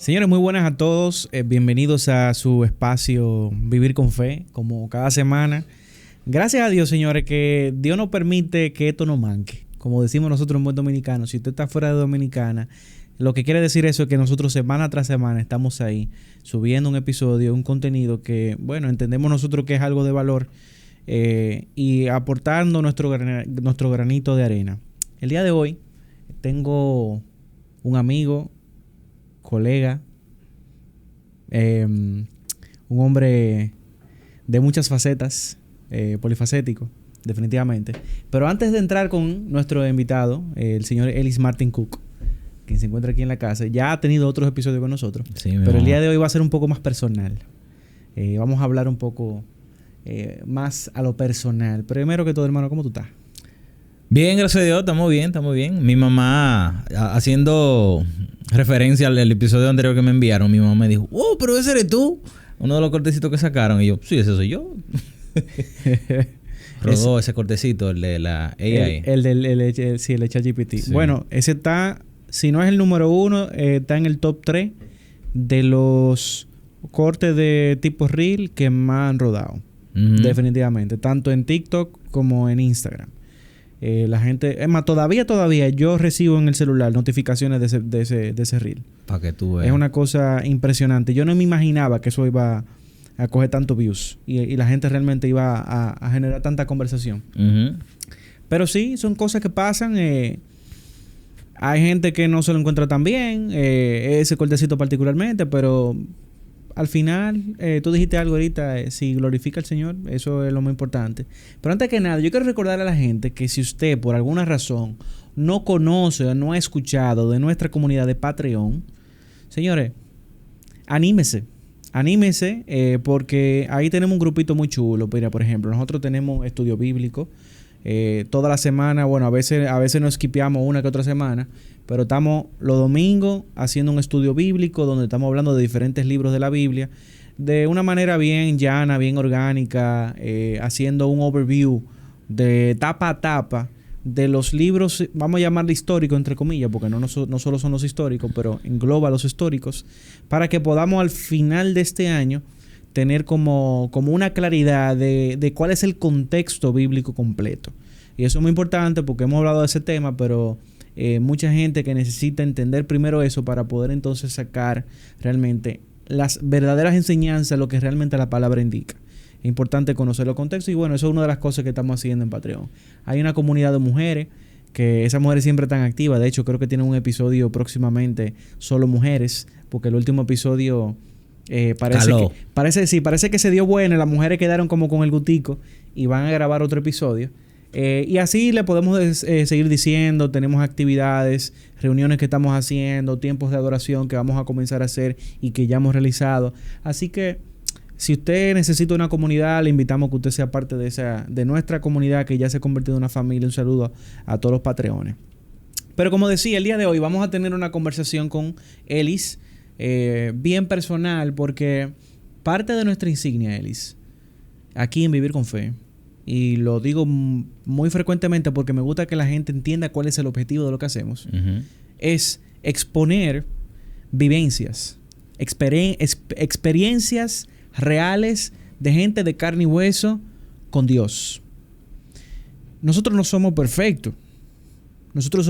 Señores, muy buenas a todos. Bienvenidos a su espacio Vivir con Fe, como cada semana. Gracias a Dios, señores, que Dios nos permite que esto no manque. Como decimos nosotros en buen dominicano, si usted está fuera de Dominicana, lo que quiere decir eso es que nosotros semana tras semana estamos ahí subiendo un episodio, un contenido que, bueno, entendemos nosotros que es algo de valor y aportando nuestro granito de arena. El día de hoy tengo un amigo, colega, un hombre de muchas facetas, polifacético, definitivamente. Pero antes de entrar con nuestro invitado, el señor Ellis Martin Cook, quien se encuentra aquí en la casa, ya ha tenido otros episodios con nosotros, sí, pero el día de hoy va a ser un poco más personal. Vamos a hablar un poco más a lo personal. Primero que todo, hermano, ¿cómo tú estás? Bien, gracias a Dios, estamos bien. Mi mamá, haciendo referencia al episodio anterior que me enviaron, mi mamá me dijo, ¡oh, pero ese eres tú! Uno de los cortecitos que sacaron. Y yo, sí, ese soy yo. Rodó ese cortecito, el de la AI. Sí, el de ChatGPT. Sí. Bueno, ese está, si no es el número 1, está en el top 3 de los cortes de tipo Reel que más han rodado. Uh-huh. Definitivamente. Tanto en TikTok como en Instagram. La gente... Es más, todavía yo recibo en el celular notificaciones de ese reel. Para que tú veas. Es una cosa impresionante. Yo no me imaginaba que eso iba a coger tantos views. Y la gente realmente iba a generar tanta conversación. Uh-huh. Pero sí, son cosas que pasan. Hay gente que no se lo encuentra tan bien. Ese cortecito particularmente. Pero al final, tú dijiste algo ahorita. Si glorifica al Señor, eso es lo más importante. Pero antes que nada, yo quiero recordarle a la gente que si usted por alguna razón no conoce o no ha escuchado de nuestra comunidad de Patreon, señores, anímese porque ahí tenemos un grupito muy chulo. Mira, por ejemplo, nosotros tenemos estudio bíblico toda la semana. Bueno, a veces nos skipeamos una que otra semana, pero estamos los domingos haciendo un estudio bíblico donde estamos hablando de diferentes libros de la Biblia de una manera bien llana, bien orgánica, haciendo un overview de tapa a tapa de los libros, vamos a llamarle históricos entre comillas, porque no solo son los históricos, pero engloba los históricos, para que podamos al final de este año tener como una claridad de cuál es el contexto bíblico completo. Y eso es muy importante porque hemos hablado de ese tema, pero mucha gente que necesita entender primero eso para poder entonces sacar realmente las verdaderas enseñanzas, lo que realmente la palabra indica. Es importante conocer los contextos y bueno, eso es una de las cosas que estamos haciendo en Patreon. Hay una comunidad de mujeres, que esas mujeres siempre están activas. De hecho, creo que tienen un episodio próximamente solo mujeres, porque el último episodio parece que se dio bueno. Las mujeres quedaron como con el gustico y van a grabar otro episodio. Y así le podemos seguir diciendo. Tenemos actividades, reuniones que estamos haciendo, tiempos de adoración que vamos a comenzar a hacer y que ya hemos realizado. Así que si usted necesita una comunidad, le invitamos a que usted sea parte de nuestra comunidad que ya se ha convertido en una familia. Un saludo a todos los patreones. Pero como decía, el día de hoy vamos a tener una conversación con Ellis, bien personal, porque parte de nuestra insignia, Ellis, aquí en Vivir con Fe, y lo digo muy frecuentemente porque me gusta que la gente entienda cuál es el objetivo de lo que hacemos, uh-huh, es exponer vivencias, experiencias reales de gente de carne y hueso con Dios. Nosotros no somos perfectos. Nosotros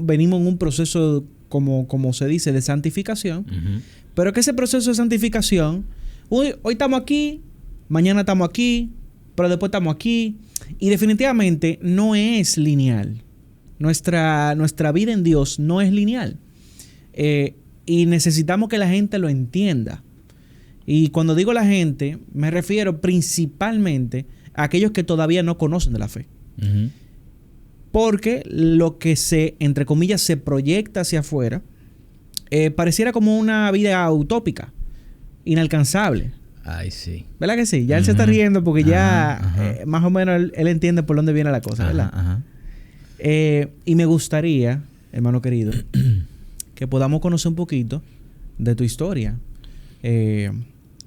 venimos en un proceso, como se dice, de santificación. Uh-huh. Pero que ese proceso de santificación, hoy estamos aquí, mañana estamos aquí, pero después estamos aquí. Y definitivamente no es lineal. Nuestra vida en Dios no es lineal. Y necesitamos que la gente lo entienda. Y cuando digo la gente, me refiero principalmente a aquellos que todavía no conocen de la fe. Uh-huh. Porque lo que entre comillas, se proyecta hacia afuera, pareciera como una vida utópica, inalcanzable. Ay, sí. ¿Verdad que sí? Ya él se está riendo porque ya más o menos él entiende por dónde viene la cosa, ¿verdad? Ajá. Y me gustaría, hermano querido, que podamos conocer un poquito de tu historia,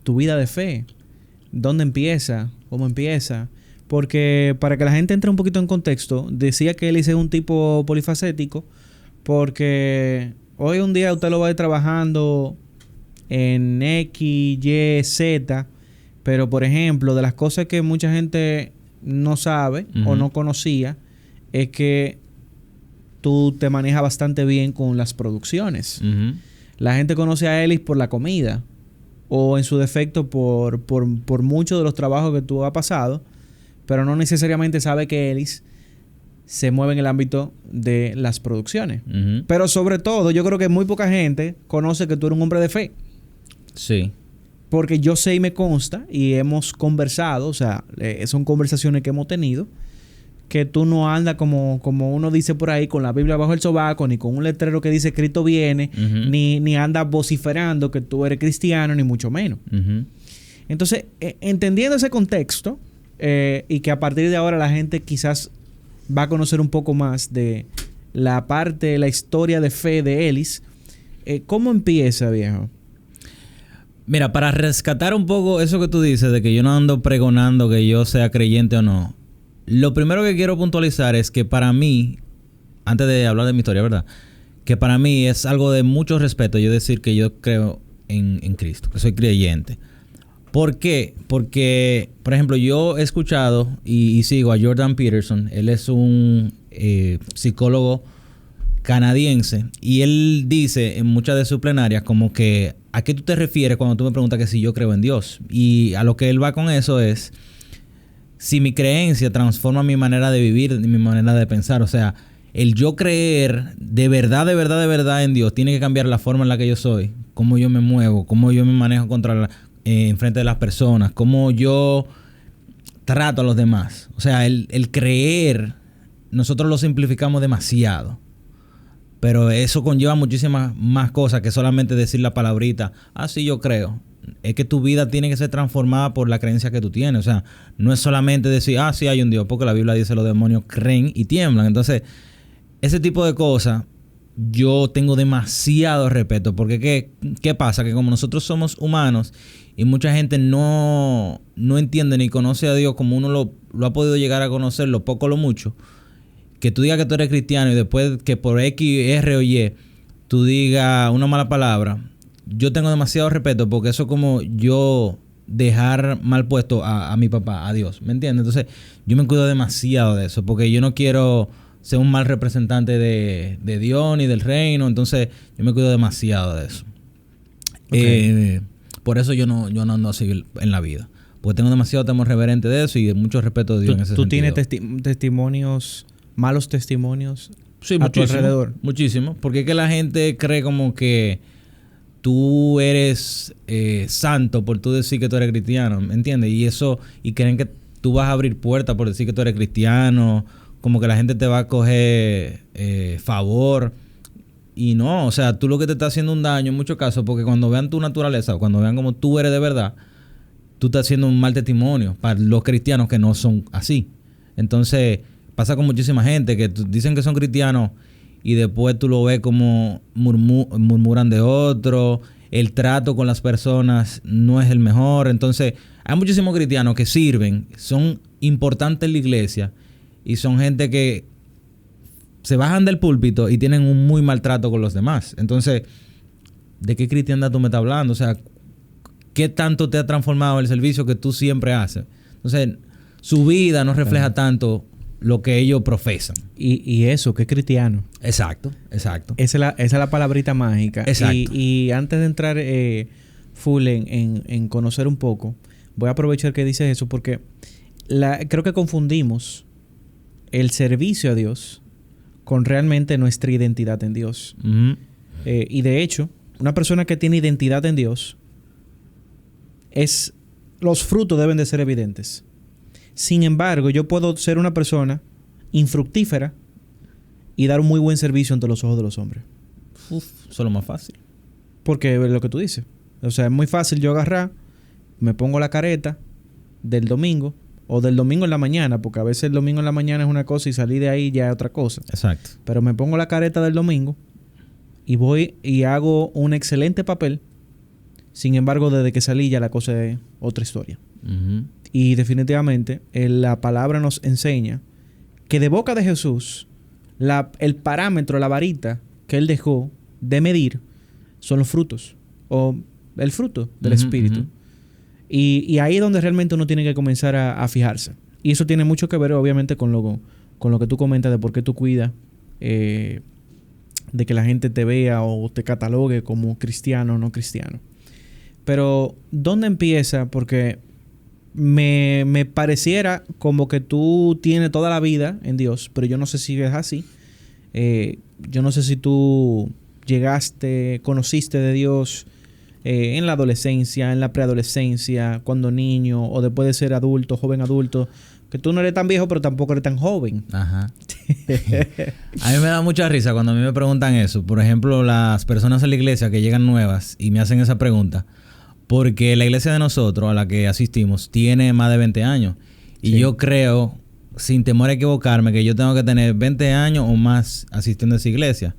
tu vida de fe, dónde empieza, cómo empieza. Porque para que la gente entre un poquito en contexto, decía que él es un tipo polifacético porque hoy un día usted lo va a ir trabajando en X, Y, Z. Pero, por ejemplo, de las cosas que mucha gente no sabe o no conocía, es que tú te manejas bastante bien con las producciones. La gente conoce a Ellis por la comida o en su defecto por muchos de los trabajos que tú has pasado, pero no necesariamente sabe que Ellis se mueve en el ámbito de las producciones. Pero sobre todo, yo creo que muy poca gente conoce que tú eres un hombre de fe. Sí. Porque yo sé y me consta y hemos conversado, o sea, son conversaciones que hemos tenido, que tú no andas como uno dice por ahí con la Biblia bajo el sobaco, ni con un letrero que dice Cristo viene, ni andas vociferando que tú eres cristiano, ni mucho menos. Entonces, entendiendo ese contexto y que a partir de ahora la gente quizás va a conocer un poco más de la parte, la historia de fe de Ellis, ¿cómo empieza, viejo? Mira, para rescatar un poco eso que tú dices de que yo no ando pregonando que yo sea creyente o no, lo primero que quiero puntualizar es que para mí, antes de hablar de mi historia, ¿verdad? Que para mí es algo de mucho respeto yo decir que yo creo en Cristo, que soy creyente. ¿Por qué? Porque, por ejemplo, yo he escuchado y sigo a Jordan Peterson. Él es un psicólogo canadiense y él dice en muchas de sus plenarias como que ¿a qué tú te refieres cuando tú me preguntas que si yo creo en Dios? Y a lo que él va con eso es si mi creencia transforma mi manera de vivir y mi manera de pensar. O sea, el yo creer de verdad en Dios tiene que cambiar la forma en la que yo soy, cómo yo me muevo, cómo yo me manejo en frente de las personas, cómo yo trato a los demás. O sea, el creer, nosotros lo simplificamos demasiado. Pero eso conlleva muchísimas más cosas que solamente decir la palabrita, sí, yo creo. Es que tu vida tiene que ser transformada por la creencia que tú tienes. O sea, no es solamente decir, sí hay un Dios, porque la Biblia dice los demonios creen y tiemblan. Entonces, ese tipo de cosas yo tengo demasiado respeto. Porque ¿qué pasa? Que como nosotros somos humanos y mucha gente no entiende ni conoce a Dios como uno lo ha podido llegar a conocer, lo poco o lo mucho, que tú digas que tú eres cristiano y después que por X, R o Y tú digas una mala palabra, yo tengo demasiado respeto porque eso es como yo dejar mal puesto a mi papá, a Dios, ¿me entiendes? Entonces yo me cuido demasiado de eso porque yo no quiero ser un mal representante de Dios ni del reino, entonces yo me cuido demasiado de eso. Okay. Por eso yo no ando así en la vida, porque tengo demasiado temor reverente de eso y mucho respeto de Dios en ese sentido. ¿Tú tienes testimonios, malos testimonios a tu alrededor? Muchísimo, porque es que la gente cree como que tú eres santo por tú decir que tú eres cristiano, ¿me entiendes? Y creen que tú vas a abrir puertas por decir que tú eres cristiano, como que la gente te va a coger favor. Y no, o sea, tú lo que te está haciendo un daño en muchos casos, porque cuando vean tu naturaleza, cuando vean como tú eres de verdad, tú estás haciendo un mal testimonio para los cristianos que no son así. Entonces, pasa con muchísima gente que dicen que son cristianos y después tú lo ves como murmuran de otro, el trato con las personas no es el mejor. Entonces, hay muchísimos cristianos que sirven, son importantes en la iglesia y son gente que se bajan del púlpito y tienen un muy mal trato con los demás. Entonces, ¿de qué cristiandad tú me estás hablando? O sea, ¿qué tanto te ha transformado el servicio que tú siempre haces? Entonces, su vida no refleja tanto lo que ellos profesan. Y eso, que es cristiano. Exacto. Esa es la palabrita mágica. Exacto. Y antes de entrar full en conocer un poco, voy a aprovechar que dices eso porque creo que confundimos el servicio a Dios con realmente nuestra identidad en Dios. Y de hecho, una persona que tiene identidad en Dios, los frutos deben de ser evidentes. Sin embargo, yo puedo ser una persona infructífera y dar un muy buen servicio ante los ojos de los hombres. Eso es lo más fácil. Porque es lo que tú dices. O sea, es muy fácil yo agarrar, me pongo la careta del domingo o del domingo en la mañana, porque a veces el domingo en la mañana es una cosa y salir de ahí ya es otra cosa. Exacto. Pero me pongo la careta del domingo y voy y hago un excelente papel. Sin embargo, desde que salí ya la cosa es otra historia. Y definitivamente la palabra nos enseña que de boca de Jesús el parámetro, la varita que él dejó de medir son los frutos. O el fruto del Espíritu. Y ahí es donde realmente uno tiene que comenzar a fijarse. Y eso tiene mucho que ver, obviamente, con lo que tú comentas de por qué tú cuidas de que la gente te vea o te catalogue como cristiano o no cristiano. Pero, ¿dónde empieza? Porque me pareciera como que tú tienes toda la vida en Dios, pero yo no sé si es así. Yo no sé si tú conociste de Dios en la adolescencia, en la preadolescencia, cuando niño, o después de ser adulto, joven adulto, que tú no eres tan viejo, pero tampoco eres tan joven. Ajá. A mí me da mucha risa cuando a mí me preguntan eso. Por ejemplo, las personas en la iglesia que llegan nuevas y me hacen esa pregunta. Porque la iglesia de nosotros, a la que asistimos, tiene más de 20 años. Y yo creo, sin temor a equivocarme, que yo tengo que tener 20 años o más asistiendo a esa iglesia.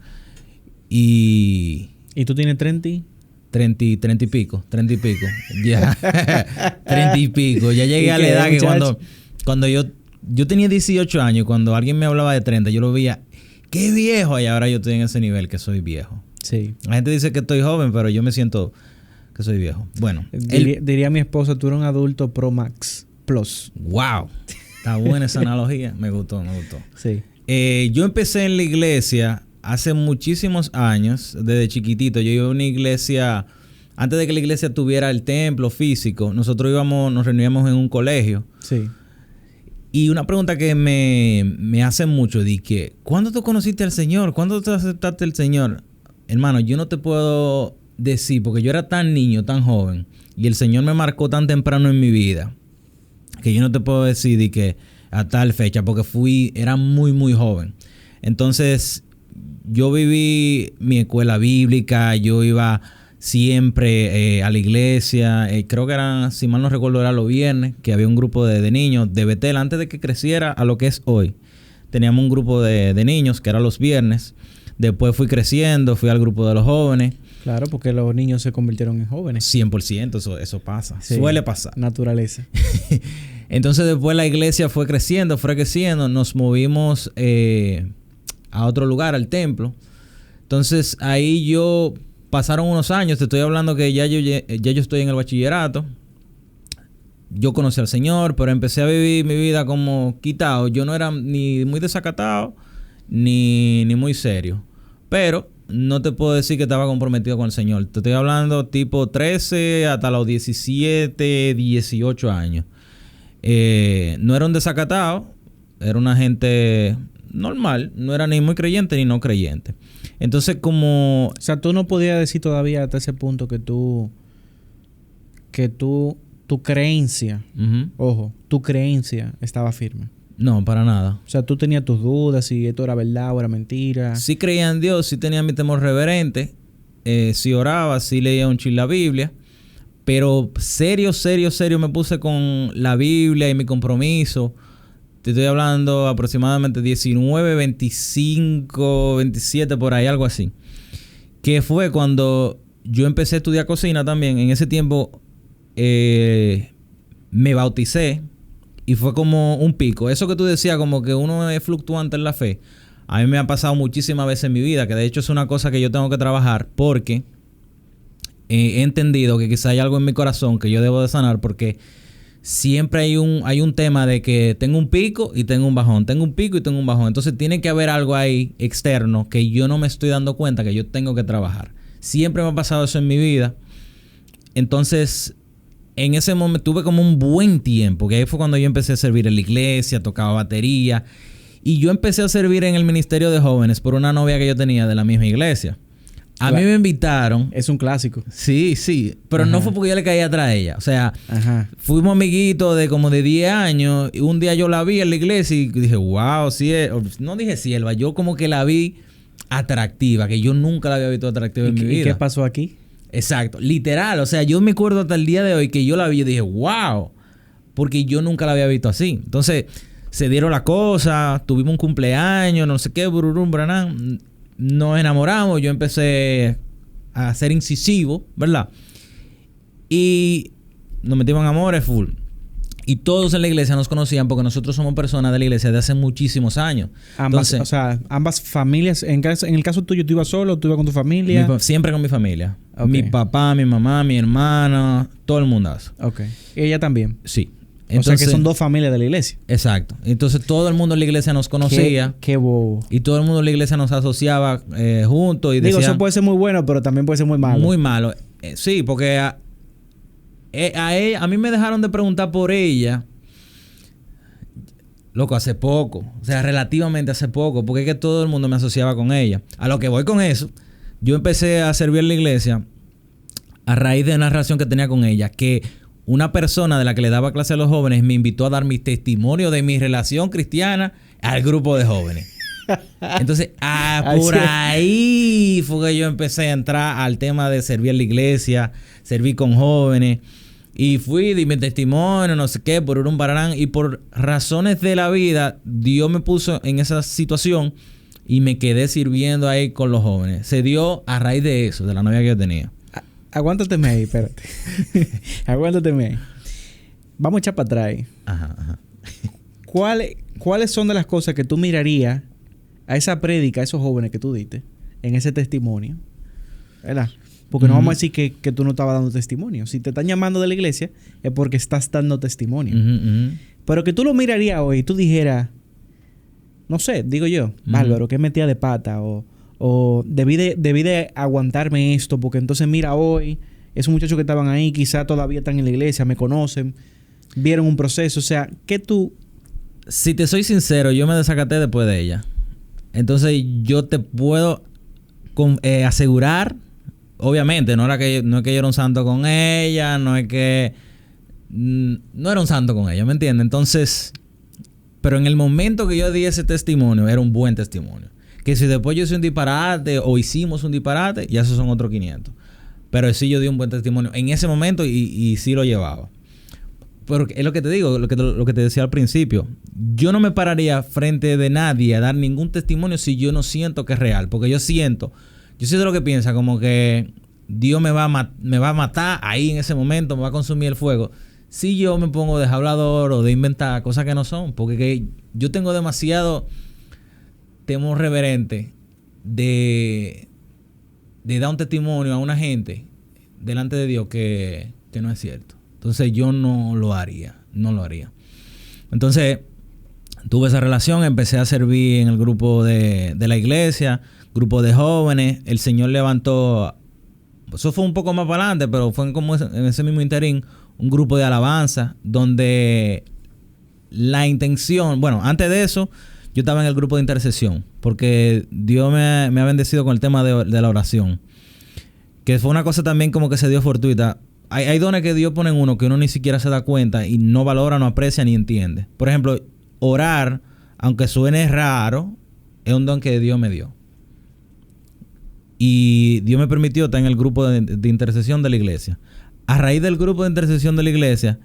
¿Y tú tienes 30 y pico. Ya. 30 y pico. Ya llegué a la edad que cuando yo tenía 18 años y cuando alguien me hablaba de 30, yo lo veía, ¡qué viejo! Y ahora yo estoy en ese nivel que soy viejo. Sí. La gente dice que estoy joven, pero yo me siento que soy viejo. Bueno. Diría mi esposa, tú eres un adulto Pro Max Plus. ¡Wow! Está buena esa analogía. Me gustó. Sí. Yo empecé en la iglesia hace muchísimos años, desde chiquitito. Yo iba a una iglesia, antes de que la iglesia tuviera el templo físico, nosotros nos reuníamos en un colegio. Sí. Y una pregunta que me hacen mucho, de que, ¿cuándo tú conociste al Señor? ¿Cuándo tú aceptaste al Señor? Hermano, yo no te puedo decir, porque yo era tan niño, tan joven, y el Señor me marcó tan temprano en mi vida, que yo no te puedo decir de que a tal fecha, porque era muy, muy joven. Entonces, yo viví mi escuela bíblica, yo iba siempre a la iglesia, creo que eran, si mal no recuerdo, era los viernes, que había un grupo de niños de Betel, antes de que creciera a lo que es hoy. Teníamos un grupo de niños, que era los viernes. Después fui creciendo, fui al grupo de los jóvenes. Claro, porque los niños se convirtieron en jóvenes. 100%, eso pasa. Sí, suele pasar. Naturaleza. Entonces después la iglesia fue creciendo, nos movimos a otro lugar, al templo. Entonces ahí pasaron unos años, te estoy hablando que ya yo estoy en el bachillerato. Yo conocí al Señor, pero empecé a vivir mi vida como quitado. Yo no era ni muy desacatado, ni muy serio. Pero no te puedo decir que estaba comprometido con el Señor. Te estoy hablando tipo 13 hasta los 17, 18 años. No era un desacatado, era una gente normal. No era ni muy creyente ni no creyente. Entonces, como... O sea, tú no podías decir todavía hasta ese punto que tu creencia, ojo, tu creencia estaba firme. No, para nada. O sea, tú tenías tus dudas si esto era verdad o era mentira. Sí creía en Dios, sí tenía mi temor reverente, sí oraba, sí leía un chile la Biblia, pero serio me puse con la Biblia y mi compromiso. Te estoy hablando aproximadamente 19, 25, 27, por ahí, algo así. Que fue cuando yo empecé a estudiar cocina también. En ese tiempo me bauticé y fue como un pico. Eso que tú decías, como que uno es fluctuante en la fe. A mí me ha pasado muchísimas veces en mi vida, que de hecho es una cosa que yo tengo que trabajar porque he entendido que quizá hay algo en mi corazón que yo debo de sanar, porque siempre hay un tema de que tengo un pico y tengo un bajón. Tengo un pico y tengo un bajón. Entonces tiene que haber algo ahí externo que yo no me estoy dando cuenta que yo tengo que trabajar. Siempre me ha pasado eso en mi vida. Entonces, en ese momento tuve como un buen tiempo, que ahí fue cuando yo empecé a servir en la iglesia, tocaba batería. Y yo empecé a servir en el ministerio de jóvenes por una novia que yo tenía de la misma iglesia. A mí me invitaron. Es un clásico. Sí. Pero no fue porque yo le caía atrás a ella. O sea, fuimos amiguitos de como de 10 años. Y un día yo la vi en la iglesia y dije, wow, sí es. No dije sierva. Yo como que la vi atractiva. Que yo nunca la había visto atractiva en mi vida. ¿Y qué pasó aquí? Exacto. Literal. O sea, yo me acuerdo hasta el día de hoy que yo la vi y dije, wow. Porque yo nunca la había visto así. Entonces, se dieron las cosas. Tuvimos un cumpleaños, no sé qué, bururum, branán. Nos enamoramos, yo empecé a ser incisivo, ¿verdad? Y nos metimos en amores full. Y todos en la iglesia nos conocían porque nosotros somos personas de la iglesia de hace muchísimos años. Ambas, Entonces, o sea, ambas familias. En el caso tuyo, ¿tú ibas solo o tú ibas con tu familia? Siempre con mi familia. Okay. Mi papá, mi mamá, mi hermana, todo el mundo hace. Ok. ¿Y ella también? Sí. Entonces, o sea que son dos familias de la iglesia. Exacto. Entonces todo el mundo en la iglesia nos conocía. Qué bobo. Y todo el mundo en la iglesia nos asociaba juntos. Y digo, decían, eso puede ser muy bueno, pero también puede ser muy malo. Muy malo. Sí, porque a mí me dejaron de preguntar por ella. Loco, hace poco. O sea, relativamente hace poco. Porque es que todo el mundo me asociaba con ella. A lo que voy con eso, yo empecé a servir en la iglesia a raíz de una relación que tenía con ella. Que una persona de la que le daba clase a los jóvenes me invitó a dar mi testimonio de mi relación cristiana al grupo de jóvenes. Entonces, por ahí fue que yo empecé a entrar al tema de servir en la iglesia, servir con jóvenes. Y fui, di mi testimonio, no sé qué, por un bararán. Y por razones de la vida, Dios me puso en esa situación y me quedé sirviendo ahí con los jóvenes. Se dio a raíz de eso, de la novia que yo tenía. Aguántateme ahí, espérate. Aguántateme ahí. Vamos a echar para atrás ahí. Ajá. ¿Cuáles son de las cosas que tú mirarías a esa prédica, a esos jóvenes que tú diste, en ese testimonio? ¿Verdad? Porque no vamos a decir que tú no estabas dando testimonio. Si te están llamando de la iglesia, es porque estás dando testimonio. Pero que tú lo mirarías hoy y tú dijeras, no sé, digo yo, bárbaro, que metía de pata o debí de aguantarme esto porque entonces mira hoy, esos muchachos que estaban ahí quizá todavía están en la iglesia, me conocen, vieron un proceso. O sea, ¿qué tú...? Si te soy sincero, yo me desacaté después de ella. Entonces yo te puedo asegurar... Obviamente, no es que yo era un santo con ella, no era un santo con ella, ¿me entiendes? Entonces, pero en el momento que yo di ese testimonio, era un buen testimonio. Que si después yo hice un disparate o hicimos un disparate, ya esos son otros 500. Pero sí yo di un buen testimonio en ese momento y sí lo llevaba. Pero es lo que te digo, lo que te decía al principio. Yo no me pararía frente de nadie a dar ningún testimonio si yo no siento que es real. Porque yo siento lo que piensa, como que Dios me va a matar ahí en ese momento, me va a consumir el fuego. Si yo me pongo de hablador o de inventar cosas que no son, porque yo tengo demasiado temor reverente de dar un testimonio a una gente delante de Dios que no es cierto. Entonces yo no lo haría. Entonces tuve esa relación, empecé a servir en el grupo de la iglesia, grupo de jóvenes. El Señor levantó, eso fue un poco más para adelante, pero fue como en ese mismo interín, un grupo de alabanza donde la intención, bueno, antes de eso yo estaba en el grupo de intercesión porque Dios me ha bendecido con el tema de la oración, que fue una cosa también como que se dio fortuita. Hay dones que Dios pone en uno que uno ni siquiera se da cuenta y no valora, no aprecia ni entiende. Por ejemplo, orar, aunque suene raro, es un don que Dios me dio. Y Dios me permitió estar en el grupo de intercesión de la iglesia. A raíz del grupo de intercesión de la iglesia,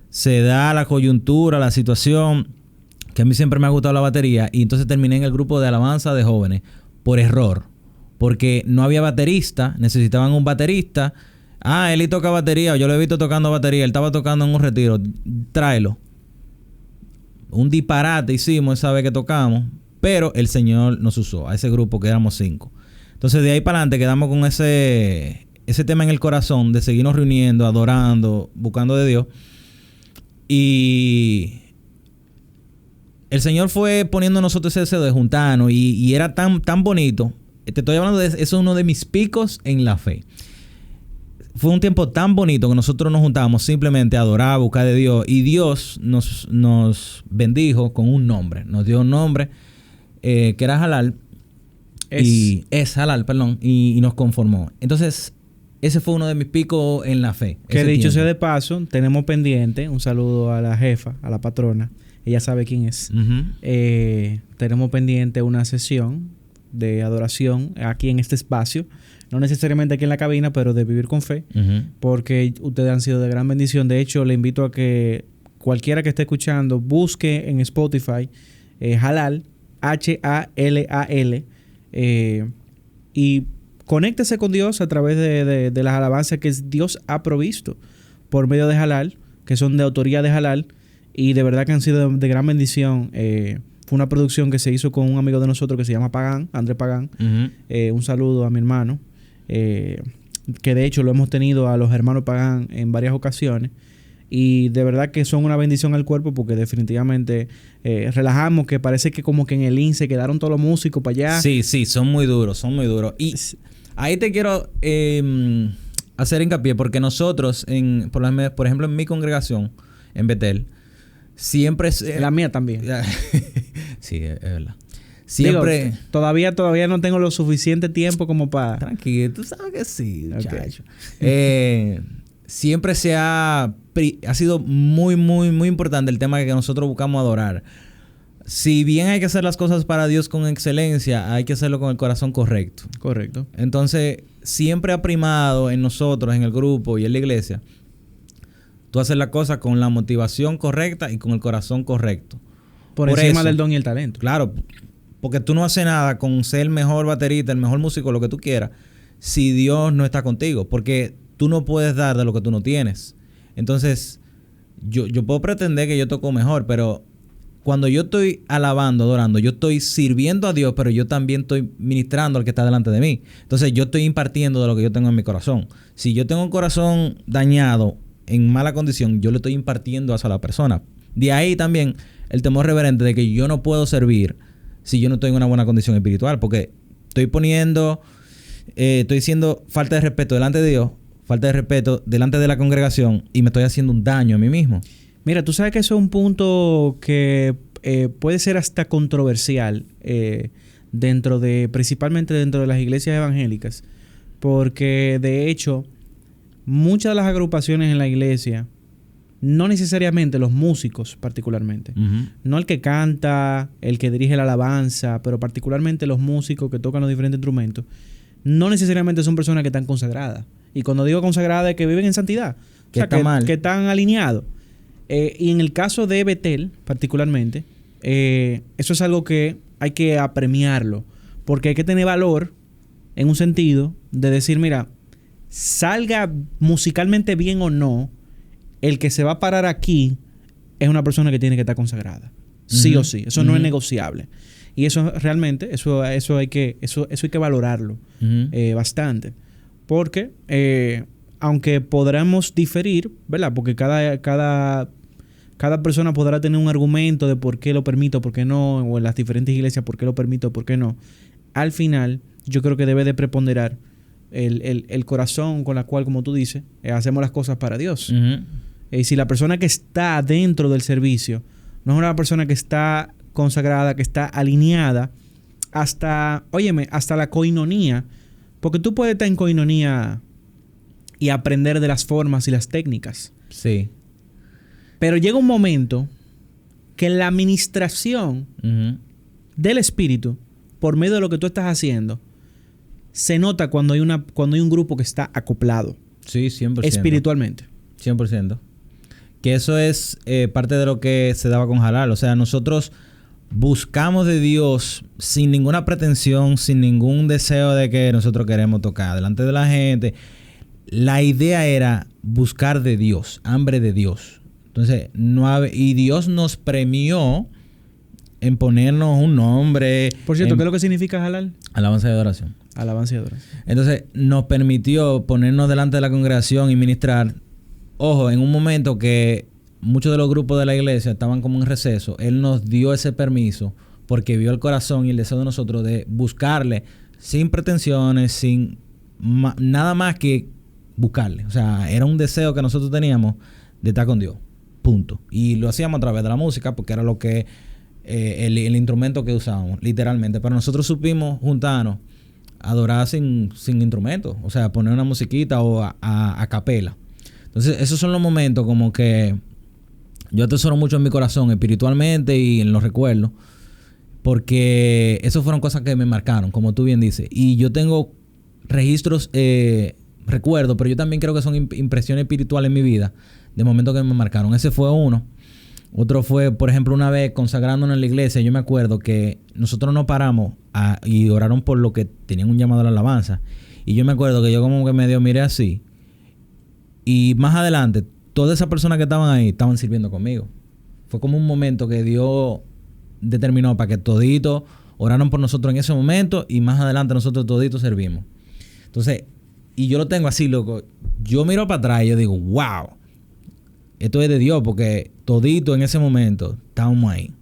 se da la coyuntura, la situación, que a mí siempre me ha gustado la batería, y entonces terminé en el grupo de alabanza de jóvenes por error. Porque no había baterista, necesitaban un baterista. Él toca batería, yo lo he visto tocando batería, él estaba tocando en un retiro, tráelo. Un disparate hicimos esa vez que tocamos, pero el Señor nos usó a ese grupo que éramos 5. Entonces de ahí para adelante quedamos con ese tema en el corazón de seguirnos reuniendo, adorando, buscando de Dios. Y el Señor fue poniendo nosotros ese deseo de juntarnos y era tan bonito. Te estoy hablando de eso, es uno de mis picos en la fe. Fue un tiempo tan bonito que nosotros nos juntábamos simplemente a adorar, a buscar de Dios. Y Dios nos bendijo con un nombre. Nos dio un nombre que era Halal. Es Halal, perdón. Y nos conformó. Entonces, ese fue uno de mis picos en la fe. Que dicho sea de paso, tenemos pendiente un saludo a la jefa, a la patrona. Ella sabe quién es. Tenemos pendiente una sesión de adoración aquí en este espacio. No necesariamente aquí en la cabina, pero de Vivir con Fe. Porque ustedes han sido de gran bendición. De hecho, le invito a que cualquiera que esté escuchando busque en Spotify Halal, H-A-L-A-L, y conéctese con Dios a través de las alabanzas que Dios ha provisto por medio de Halal, que son de autoría de Halal. y de verdad que han sido de gran bendición. Fue una producción que se hizo con un amigo de nosotros que se llama Pagán, Andrés Pagán. Un saludo a mi hermano, que de hecho lo hemos tenido a los hermanos Pagán en varias ocasiones. Y de verdad que son una bendición al cuerpo porque definitivamente relajamos, que parece que como que en el INSE quedaron todos los músicos para allá. Sí, son muy duros, son muy duros. Y ahí te quiero hacer hincapié porque nosotros, por ejemplo, en mi congregación, en Betel, siempre... la mía también. Sí, es verdad. Siempre... Digo, todavía no tengo lo suficiente tiempo como para... Tranquilo, tú sabes que sí, muchacho. Okay. Siempre ha sido muy, muy, muy importante el tema que nosotros buscamos adorar. Si bien hay que hacer las cosas para Dios con excelencia, hay que hacerlo con el corazón correcto. Correcto. Entonces, siempre ha primado en nosotros, en el grupo y en la iglesia, tú haces la cosa con la motivación correcta y con el corazón correcto. Por encima del don y el talento. Claro, porque tú no haces nada con ser el mejor baterista, el mejor músico, lo que tú quieras, si Dios no está contigo. Porque tú no puedes dar de lo que tú no tienes. Entonces, yo puedo pretender que yo toco mejor, pero cuando yo estoy alabando, adorando, yo estoy sirviendo a Dios, pero yo también estoy ministrando al que está delante de mí. Entonces, yo estoy impartiendo de lo que yo tengo en mi corazón. Si yo tengo un corazón dañado, en mala condición, yo le estoy impartiendo hacia la persona. De ahí también el temor reverente de que yo no puedo servir si yo no estoy en una buena condición espiritual, porque estoy haciendo falta de respeto delante de Dios, falta de respeto delante de la congregación y me estoy haciendo un daño a mí mismo. Mira, tú sabes que eso es un punto que puede ser hasta controversial principalmente dentro de las iglesias evangélicas, porque de hecho muchas de las agrupaciones en la iglesia, no necesariamente los músicos particularmente, no el que canta, el que dirige la alabanza, pero particularmente los músicos que tocan los diferentes instrumentos, no necesariamente son personas que están consagradas. Y cuando digo consagradas es que viven en santidad, que están alineados. Y en el caso de Betel particularmente, eso es algo que hay que apremiarlo, porque hay que tener valor en un sentido de decir, mira, salga musicalmente bien o no, el que se va a parar aquí es una persona que tiene que estar consagrada. Sí o sí. Eso no es negociable. Y eso realmente, eso hay que valorarlo bastante. Porque aunque podamos diferir, ¿verdad? Porque cada persona podrá tener un argumento de por qué lo permito, por qué no, o en las diferentes iglesias por qué lo permito, por qué no. Al final, yo creo que debe de preponderar el corazón con la cual, como tú dices, hacemos las cosas para Dios. Y si la persona que está dentro del servicio no es una persona que está consagrada, que está alineada hasta la coinonía, porque tú puedes estar en coinonía y aprender de las formas y las técnicas. Sí. Pero llega un momento que la administración del espíritu, por medio de lo que tú estás haciendo, se nota cuando hay un grupo que está acoplado. Sí, 100%. Espiritualmente. 100%. Que eso es parte de lo que se daba con Halal. O sea, nosotros buscamos de Dios sin ninguna pretensión, sin ningún deseo de que nosotros queremos tocar delante de la gente. La idea era buscar de Dios, hambre de Dios. Entonces, y Dios nos premió en ponernos un nombre. Por cierto, ¿qué es lo que significa Halal? Alabanza y adoración. Alabanza y adoración. Entonces, nos permitió ponernos delante de la congregación y ministrar. Ojo, en un momento que muchos de los grupos de la iglesia estaban como en receso, Él nos dio ese permiso porque vio el corazón y el deseo de nosotros de buscarle sin pretensiones, sin nada más que buscarle. O sea, era un deseo que nosotros teníamos de estar con Dios. Punto. Y lo hacíamos a través de la música porque era lo que el instrumento que usábamos, literalmente. Pero nosotros supimos juntarnos, adorar sin instrumentos. O sea, poner una musiquita o a capela. Entonces, esos son los momentos como que yo atesoro mucho en mi corazón, espiritualmente y en los recuerdos. Porque esas fueron cosas que me marcaron, como tú bien dices. Y yo tengo registros, recuerdos, pero yo también creo que son impresiones espirituales en mi vida, de momentos que me marcaron. Ese fue uno. Otro fue, por ejemplo, una vez consagrándonos en la iglesia. Yo me acuerdo que nosotros nos paramos y oraron por lo que tenían un llamado a la alabanza. Y yo me acuerdo que yo como que medio miré así. Y más adelante, todas esas personas que estaban ahí estaban sirviendo conmigo. Fue como un momento que Dios determinó para que toditos oraron por nosotros en ese momento y más adelante nosotros toditos servimos. Entonces, y yo lo tengo así, loco. Yo miro para atrás y yo digo, wow, esto es de Dios porque todito en ese momento estábamos ahí.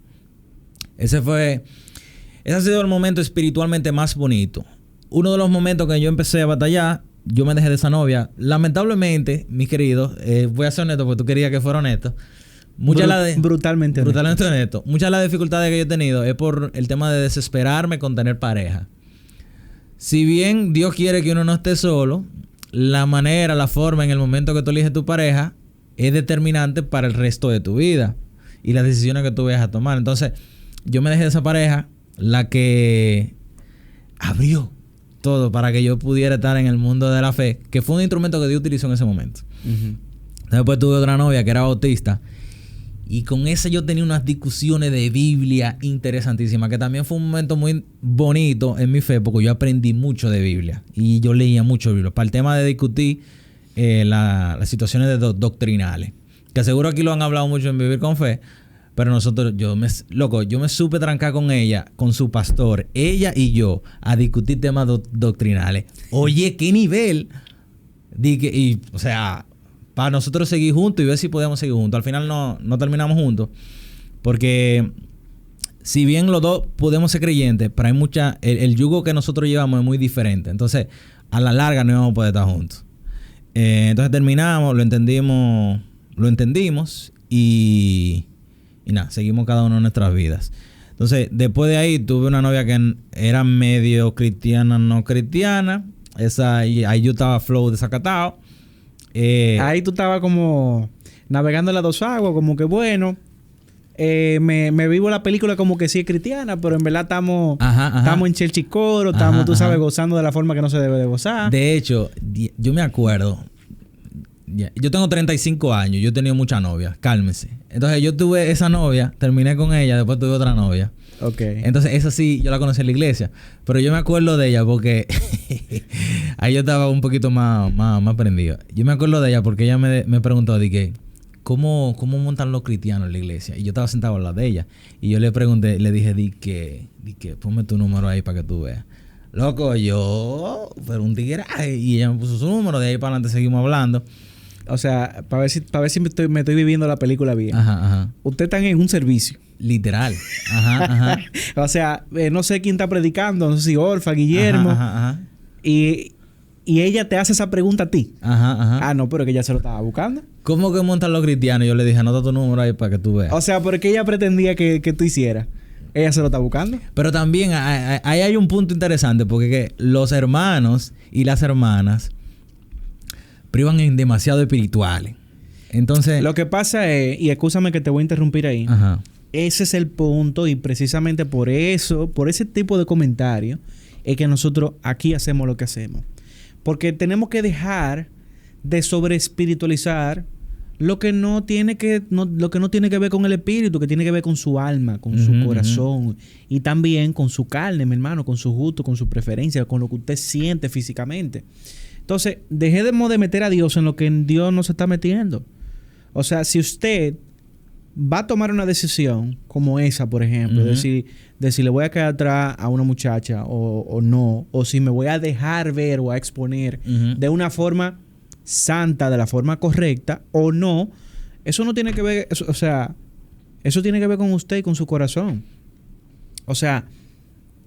Ese ha sido el momento espiritualmente más bonito. Uno de los momentos que yo empecé a batallar, yo me dejé de esa novia. Lamentablemente, mis queridos, voy a ser honesto porque tú querías que fuera honesto. Brutalmente honesto. Muchas de las dificultades que yo he tenido es por el tema de desesperarme con tener pareja. Si bien Dios quiere que uno no esté solo, la manera, la forma, en el momento que tú eliges tu pareja es determinante para el resto de tu vida y las decisiones que tú vayas a tomar. Entonces, yo me dejé de esa pareja, la que abrió todo para que yo pudiera estar en el mundo de la fe, que fue un instrumento que Dios utilizó en ese momento. Uh-huh. Después tuve otra novia que era bautista y con esa yo tenía unas discusiones de Biblia interesantísimas, que también fue un momento muy bonito en mi fe porque yo aprendí mucho de Biblia y yo leía mucho de Biblia para el tema de discutir las situaciones doctrinales, que seguro aquí lo han hablado mucho en Vivir con Fe. Pero nosotros, yo me supe trancar con ella, con su pastor, ella y yo, a discutir temas doctrinales. Oye, ¿qué nivel? O sea, para nosotros seguir juntos y ver si podíamos seguir juntos. Al final no terminamos juntos. Porque si bien los dos podemos ser creyentes, pero hay el yugo que nosotros llevamos es muy diferente. Entonces, a la larga no íbamos a poder estar juntos. Entonces terminamos, lo entendimos y nada, seguimos cada uno en nuestras vidas. Entonces, después de ahí, tuve una novia que era medio cristiana, no cristiana. Ahí yo estaba flow desacatado. Ahí tú estabas como navegando en las dos aguas, como que bueno, me vivo la película como que sí es cristiana, pero en verdad estamos en chelchicoro, estamos, tú sabes, gozando de la forma que no se debe de gozar. De hecho, yo me acuerdo. Yo tengo 35 años, yo he tenido muchas novias, cálmese. Entonces yo tuve esa novia, terminé con ella, después tuve otra novia. Ok. Entonces esa sí, yo la conocí en la iglesia. Pero yo me acuerdo de ella porque ahí yo estaba un poquito más prendido. Yo me acuerdo de ella porque ella me preguntó, dije, ¿cómo montan los cristianos en la iglesia? Y yo estaba sentado al lado de ella. Y yo le pregunté, le dije, ponme tu número ahí para que tú veas. Loco, pero un tigre. Y ella me puso su número, de ahí para adelante seguimos hablando. O sea, para ver si me estoy viviendo la película bien. Ajá. Ustedes están en un servicio. Literal. Ajá. O sea, no sé quién está predicando, no sé si Orfa, Guillermo. Ajá. Y ella te hace esa pregunta a ti. Ajá. Ah, no, pero que ella se lo estaba buscando. ¿Cómo que montan los cristianos? Yo le dije, anota tu número ahí para que tú veas. O sea, porque ella pretendía que tú hicieras. Ella se lo está buscando. Pero también ahí hay un punto interesante, porque los hermanos y las hermanas privan en demasiado espirituales. Entonces, lo que pasa es, y escúchame que te voy a interrumpir ahí. Ajá. Ese es el punto, y precisamente por eso, por ese tipo de comentarios, es que nosotros aquí hacemos lo que hacemos. Porque tenemos que dejar de sobreespiritualizar lo que no tiene que ver con el espíritu, que tiene que ver con su alma, con su corazón, y también con su carne, mi hermano, con su gusto, con su preferencia, con lo que usted siente físicamente. Entonces, dejemos de meter a Dios en lo que Dios no se está metiendo. O sea, si usted va a tomar una decisión como esa, por ejemplo, de si le voy a quedar atrás a una muchacha o no, o si me voy a dejar ver o a exponer de una forma santa, de la forma correcta o no, eso no tiene que ver, eso tiene que ver con usted y con su corazón. O sea,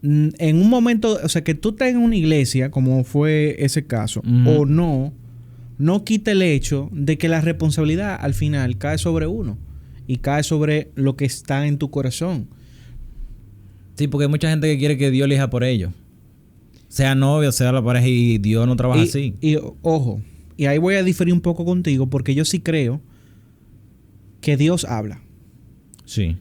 en un momento, o sea, que tú estés en una iglesia, como fue ese caso, o no quita el hecho de que la responsabilidad al final cae sobre uno y cae sobre lo que está en tu corazón. Sí, porque hay mucha gente que quiere que Dios elija por ellos. Sea novio, sea la pareja, y Dios no trabaja así. Y ojo, y ahí voy a diferir un poco contigo, porque yo sí creo que Dios habla. Sí.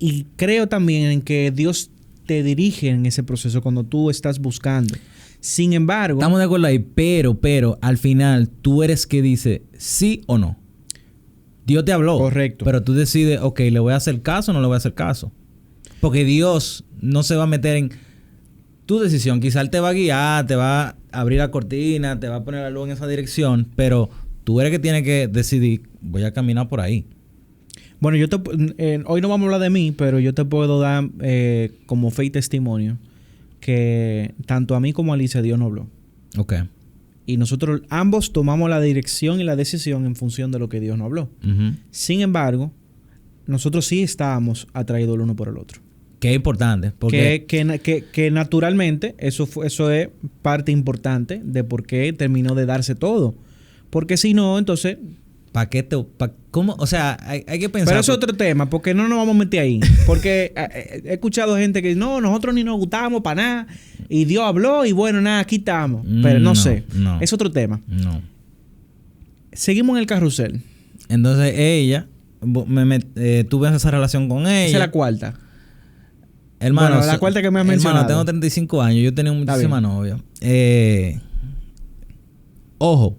Y creo también en que Dios te dirige en ese proceso cuando tú estás buscando. Sin embargo... Estamos de acuerdo ahí, pero al final tú eres que dice sí o no. Dios te habló. Correcto. Pero tú decides, ok, ¿le voy a hacer caso o no le voy a hacer caso? Porque Dios no se va a meter en tu decisión. Quizá Él te va a guiar, te va a abrir la cortina, te va a poner la luz en esa dirección, pero tú eres que tienes que decidir, voy a caminar por ahí. Bueno, hoy no vamos a hablar de mí, pero yo te puedo dar como fe y testimonio que tanto a mí como a Alicia Dios nos habló. Ok. Y nosotros ambos tomamos la dirección y la decisión en función de lo que Dios nos habló. Sin embargo, nosotros sí estábamos atraídos el uno por el otro. Que es importante. Porque... Que naturalmente eso es parte importante de por qué terminó de darse todo. Porque si no, entonces... ¿Para qué cómo? O sea, hay que pensar... Pero es otro tema, porque no nos vamos a meter ahí. Porque he escuchado gente que dice, no, nosotros ni nos gustábamos para nada. Y Dios habló y bueno, nada, aquí estamos. Pero no sé. No. Es otro tema. No. Seguimos en el carrusel. Entonces ella... tuve esa relación con ella. Esa es la cuarta. Hermano, bueno, la cuarta que me has mencionado. Hermano, tengo 35 años. Yo tenía muchísimas novias. Ojo.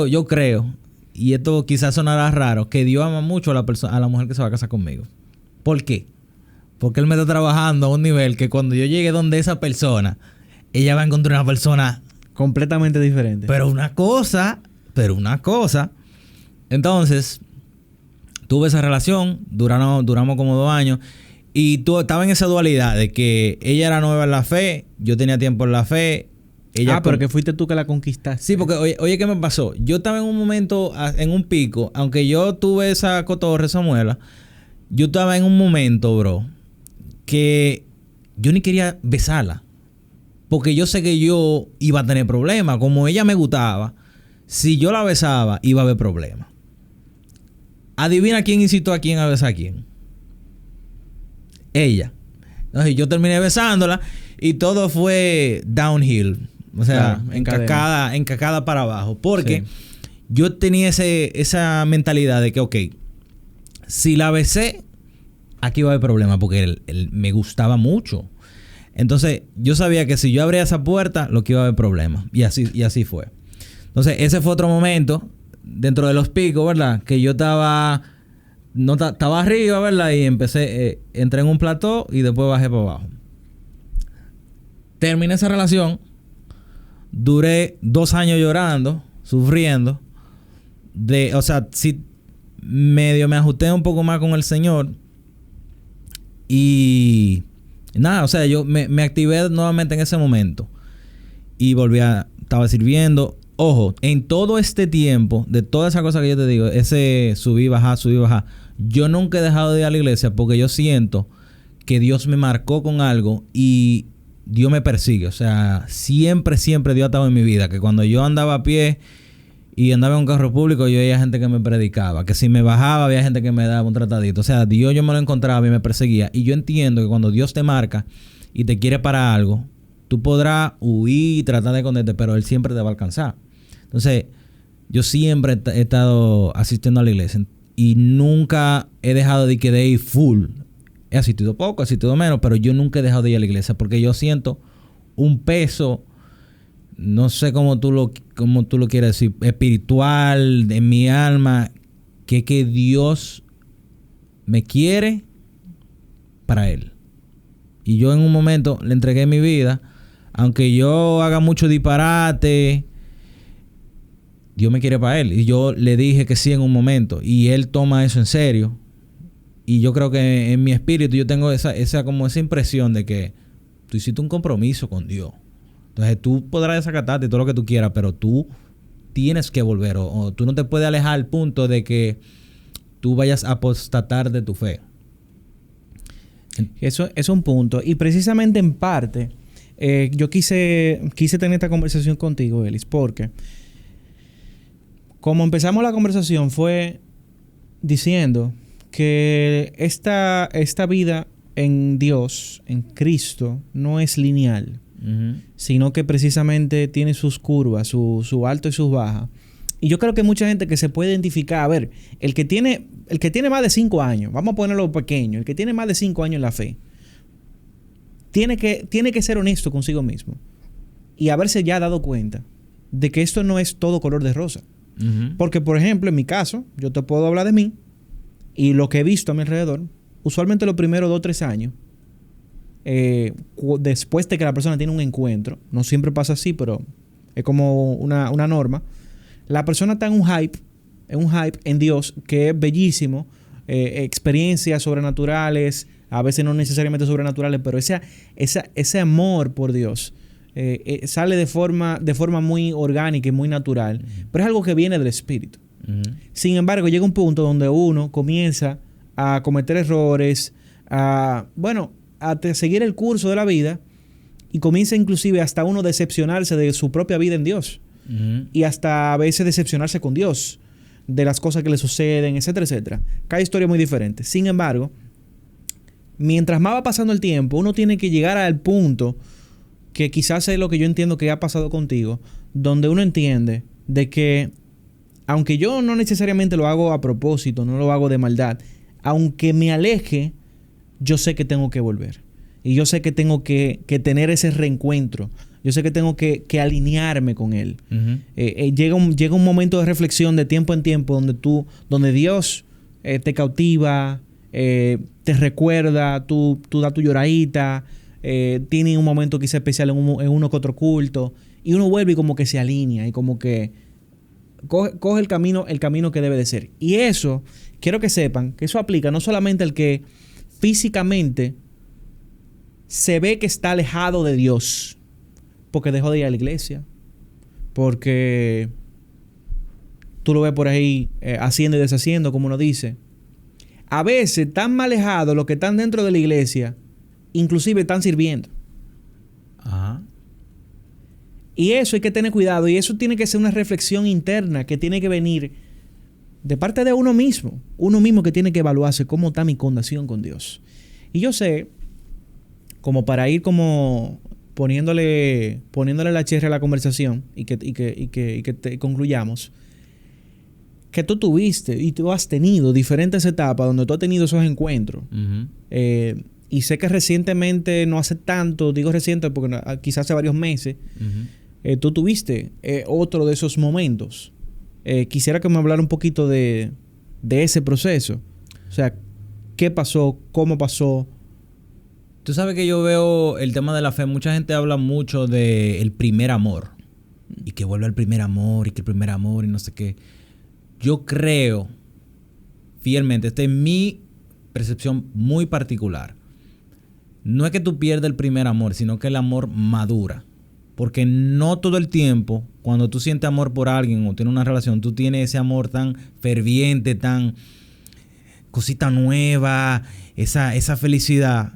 Yo creo... Y esto quizás sonará raro, que Dios ama mucho a la mujer que se va a casar conmigo. ¿Por qué? Porque Él me está trabajando a un nivel que cuando yo llegue donde esa persona, ella va a encontrar una persona... completamente diferente. Pero una cosa. Entonces, tuve esa relación, duramos como 2 años. Y estaba en esa dualidad de que ella era nueva en la fe, yo tenía tiempo en la fe. Pero que fuiste tú que la conquistaste. Sí, porque oye, ¿qué me pasó? Yo estaba en un momento, en un pico, aunque yo tuve esa cotorra, esa muela, yo estaba en un momento, bro, que yo ni quería besarla. Porque yo sé que yo iba a tener problemas. Como ella me gustaba, si yo la besaba, iba a haber problemas. Adivina quién incitó a quién a besar a quién. Ella. Entonces yo terminé besándola y todo fue downhill. O sea, claro, encacada para abajo. Porque yo tenía esa mentalidad de que, ok, si la besé, aquí va a haber problema porque él me gustaba mucho. Entonces, yo sabía que si yo abría esa puerta, lo que iba a haber problema. Y así fue. Entonces, ese fue otro momento dentro de los picos, ¿verdad? Que yo estaba arriba, ¿verdad? Y entré en un plató y después bajé para abajo. Terminé esa relación. Duré 2 años llorando, sufriendo. O sea, sí, medio me ajusté un poco más con el Señor. Y nada, o sea, yo me activé nuevamente en ese momento. Y estaba sirviendo. Ojo, en todo este tiempo, de toda esa cosa que yo te digo, ese subí, bajar. Yo nunca he dejado de ir a la iglesia porque yo siento que Dios me marcó con algo y Dios me persigue. O sea, siempre Dios ha estado en mi vida. Que cuando yo andaba a pie y andaba en un carro público, yo veía gente que me predicaba. Que si me bajaba, había gente que me daba un tratadito. O sea, Dios yo me lo encontraba y me perseguía. Y yo entiendo que cuando Dios te marca y te quiere para algo, tú podrás huir y tratar de esconderte, pero Él siempre te va a alcanzar. Entonces, yo siempre he estado asistiendo a la iglesia y nunca he dejado de ir full. He asistido poco, he asistido menos, pero yo nunca he dejado de ir a la iglesia porque yo siento un peso, no sé cómo tú lo quieres decir, espiritual, en mi alma, que Dios me quiere para Él. Y yo en un momento le entregué mi vida, aunque yo haga mucho disparate, Dios me quiere para Él. Y yo le dije que sí en un momento, y Él toma eso en serio. Y yo creo que en mi espíritu yo tengo esa impresión de que tú hiciste un compromiso con Dios. Entonces tú podrás desacatarte todo lo que tú quieras, pero tú tienes que volver. O tú no te puedes alejar al punto de que tú vayas a apostatar de tu fe. Eso es un punto. Y precisamente en parte, yo quise tener esta conversación contigo, Elis, porque como empezamos la conversación fue diciendo que esta vida en Dios, en Cristo, no es lineal, sino que precisamente tiene sus curvas, su alto y sus bajas. Y yo creo que mucha gente que se puede identificar, a ver, el que tiene más de 5 años, vamos a ponerlo pequeño, el que tiene más de 5 años en la fe, tiene que ser honesto consigo mismo y haberse ya dado cuenta de que esto no es todo color de rosa. Porque, por ejemplo, en mi caso, yo te puedo hablar de mí y lo que he visto a mi alrededor, usualmente los primeros 2 o 3 años, después de que la persona tiene un encuentro, no siempre pasa así, pero es como una norma, la persona está en un hype en Dios que es bellísimo, experiencias sobrenaturales, a veces no necesariamente sobrenaturales, pero ese amor por Dios sale de forma muy orgánica y muy natural, pero es algo que viene del Espíritu. Sin embargo, llega un punto donde uno comienza a cometer errores, a seguir el curso de la vida, y comienza inclusive hasta uno decepcionarse de su propia vida en Dios. Y hasta a veces decepcionarse con Dios, de las cosas que le suceden, etcétera, etcétera. Cada historia es muy diferente. Sin embargo, mientras más va pasando el tiempo, uno tiene que llegar al punto que quizás es lo que yo entiendo que ha pasado contigo, donde uno entiende de que, aunque yo no necesariamente lo hago a propósito, no lo hago de maldad, aunque me aleje, yo sé que tengo que volver. Y yo sé que tengo que tener ese reencuentro. Yo sé que tengo que alinearme con Él. Llega un momento de reflexión de tiempo en tiempo donde Dios te cautiva, te recuerda, tú das tu lloradita, tiene un momento quizá especial en uno que otro culto, y uno vuelve y como que se alinea y como que coge el camino que debe de ser. Y eso, quiero que sepan que eso aplica no solamente al que físicamente se ve que está alejado de Dios, porque dejó de ir a la iglesia, porque tú lo ves por ahí haciendo y deshaciendo, como uno dice. A veces están más alejados los que están dentro de la iglesia, inclusive están sirviendo. Ajá. Y eso hay que tener cuidado, y eso tiene que ser una reflexión interna que tiene que venir de parte de uno mismo que tiene que evaluarse cómo está mi condición con Dios. Y yo sé, como para ir como poniéndole la cherry a la conversación y que concluyamos, que tú tuviste y tú has tenido diferentes etapas donde tú has tenido esos encuentros. Y sé que recientemente, no hace tanto, digo reciente porque quizás hace varios meses, tú tuviste otro de esos momentos. Quisiera que me hablara un poquito de ese proceso. O sea, ¿qué pasó? ¿Cómo pasó? Tú sabes que yo veo el tema de la fe. Mucha gente habla mucho del primer amor. Y que vuelve al primer amor, y que el primer amor, y no sé qué. Yo creo, fielmente, esta es mi percepción muy particular. No es que tú pierdas el primer amor, sino que el amor madura. Porque no todo el tiempo, cuando tú sientes amor por alguien o tienes una relación, tú tienes ese amor tan ferviente, tan cosita nueva, esa felicidad,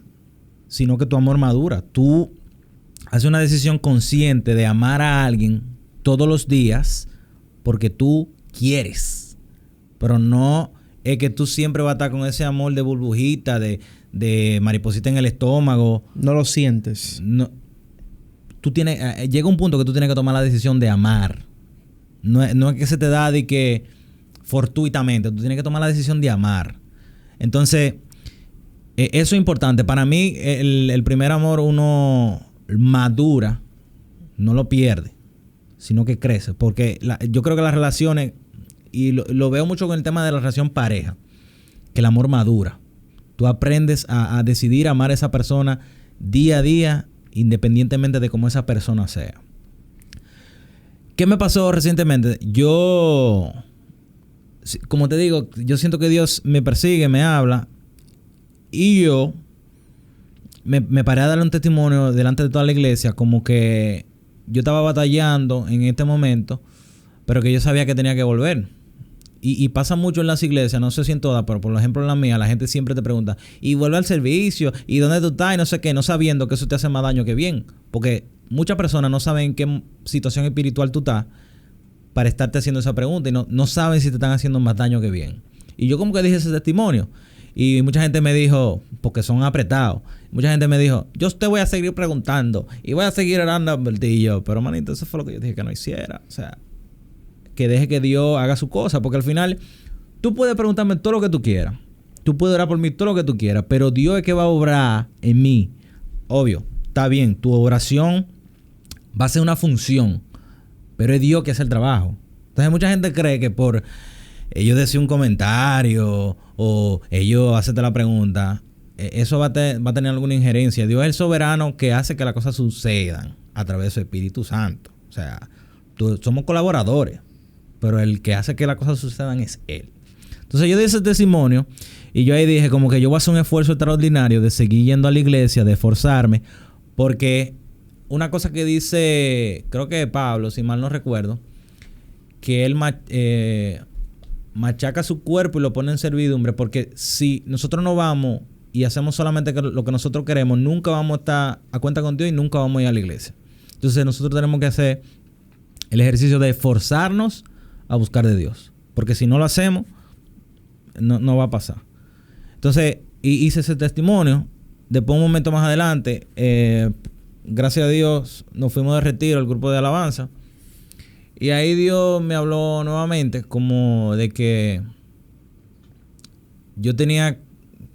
sino que tu amor madura. Tú haces una decisión consciente de amar a alguien todos los días porque tú quieres. Pero no es que tú siempre vas a estar con ese amor de burbujita, de mariposita en el estómago. No lo sientes. No. Llega un punto que tú tienes que tomar la decisión de amar. No es que se te da de que fortuitamente. Tú tienes que tomar la decisión de amar. Entonces, eso es importante. Para mí, el primer amor uno madura, no lo pierde, sino que crece. Porque yo creo que las relaciones, y lo veo mucho con el tema de la relación pareja, que el amor madura. Tú aprendes a decidir amar a esa persona día a día, independientemente de cómo esa persona sea. ¿Qué me pasó recientemente? Yo, como te digo, yo siento que Dios me persigue, me habla, y yo me paré a darle un testimonio delante de toda la iglesia, como que yo estaba batallando en este momento, pero que yo sabía que tenía que volver. Y pasa mucho en las iglesias, no sé si en todas, pero por ejemplo en la mía, la gente siempre te pregunta, y vuelve al servicio, y dónde tú estás, y no sé qué, no sabiendo que eso te hace más daño que bien. Porque muchas personas no saben en qué situación espiritual tú estás para estarte haciendo esa pregunta, y no saben si te están haciendo más daño que bien. Y yo como que dije ese testimonio, y mucha gente me dijo, porque son apretados, mucha gente me dijo, yo te voy a seguir preguntando, y voy a seguir orando por ti. Y yo, pero manito, eso fue lo que yo dije que no hiciera. O sea, que deje que Dios haga su cosa, porque al final tú puedes preguntarme todo lo que tú quieras, tú puedes orar por mí todo lo que tú quieras, pero Dios es que va a obrar en mí. Obvio, está bien, tu oración va a ser una función, pero es Dios que hace el trabajo. Entonces mucha gente cree que por ellos decir un comentario o ellos hacerte la pregunta, eso va a tener alguna injerencia. Dios es el soberano que hace que las cosas sucedan a través de su Espíritu Santo. O sea, somos colaboradores, pero el que hace que las cosas sucedan es Él. Entonces yo di ese testimonio Y yo ahí dije como que yo voy a hacer un esfuerzo extraordinario de seguir yendo a la iglesia, de esforzarme, porque una cosa que dice, creo que Pablo, si mal no recuerdo, que él machaca su cuerpo y lo pone en servidumbre, porque si nosotros no vamos y hacemos solamente lo que nosotros queremos, nunca vamos a estar a cuenta con Dios y nunca vamos a ir a la iglesia. Entonces nosotros tenemos que hacer el ejercicio de forzarnos a buscar de Dios, porque si no lo hacemos, no va a pasar. Entonces, hice ese testimonio. Después, un momento más adelante, gracias a Dios, nos fuimos de retiro al grupo de alabanza. Y ahí Dios me habló nuevamente como de que yo tenía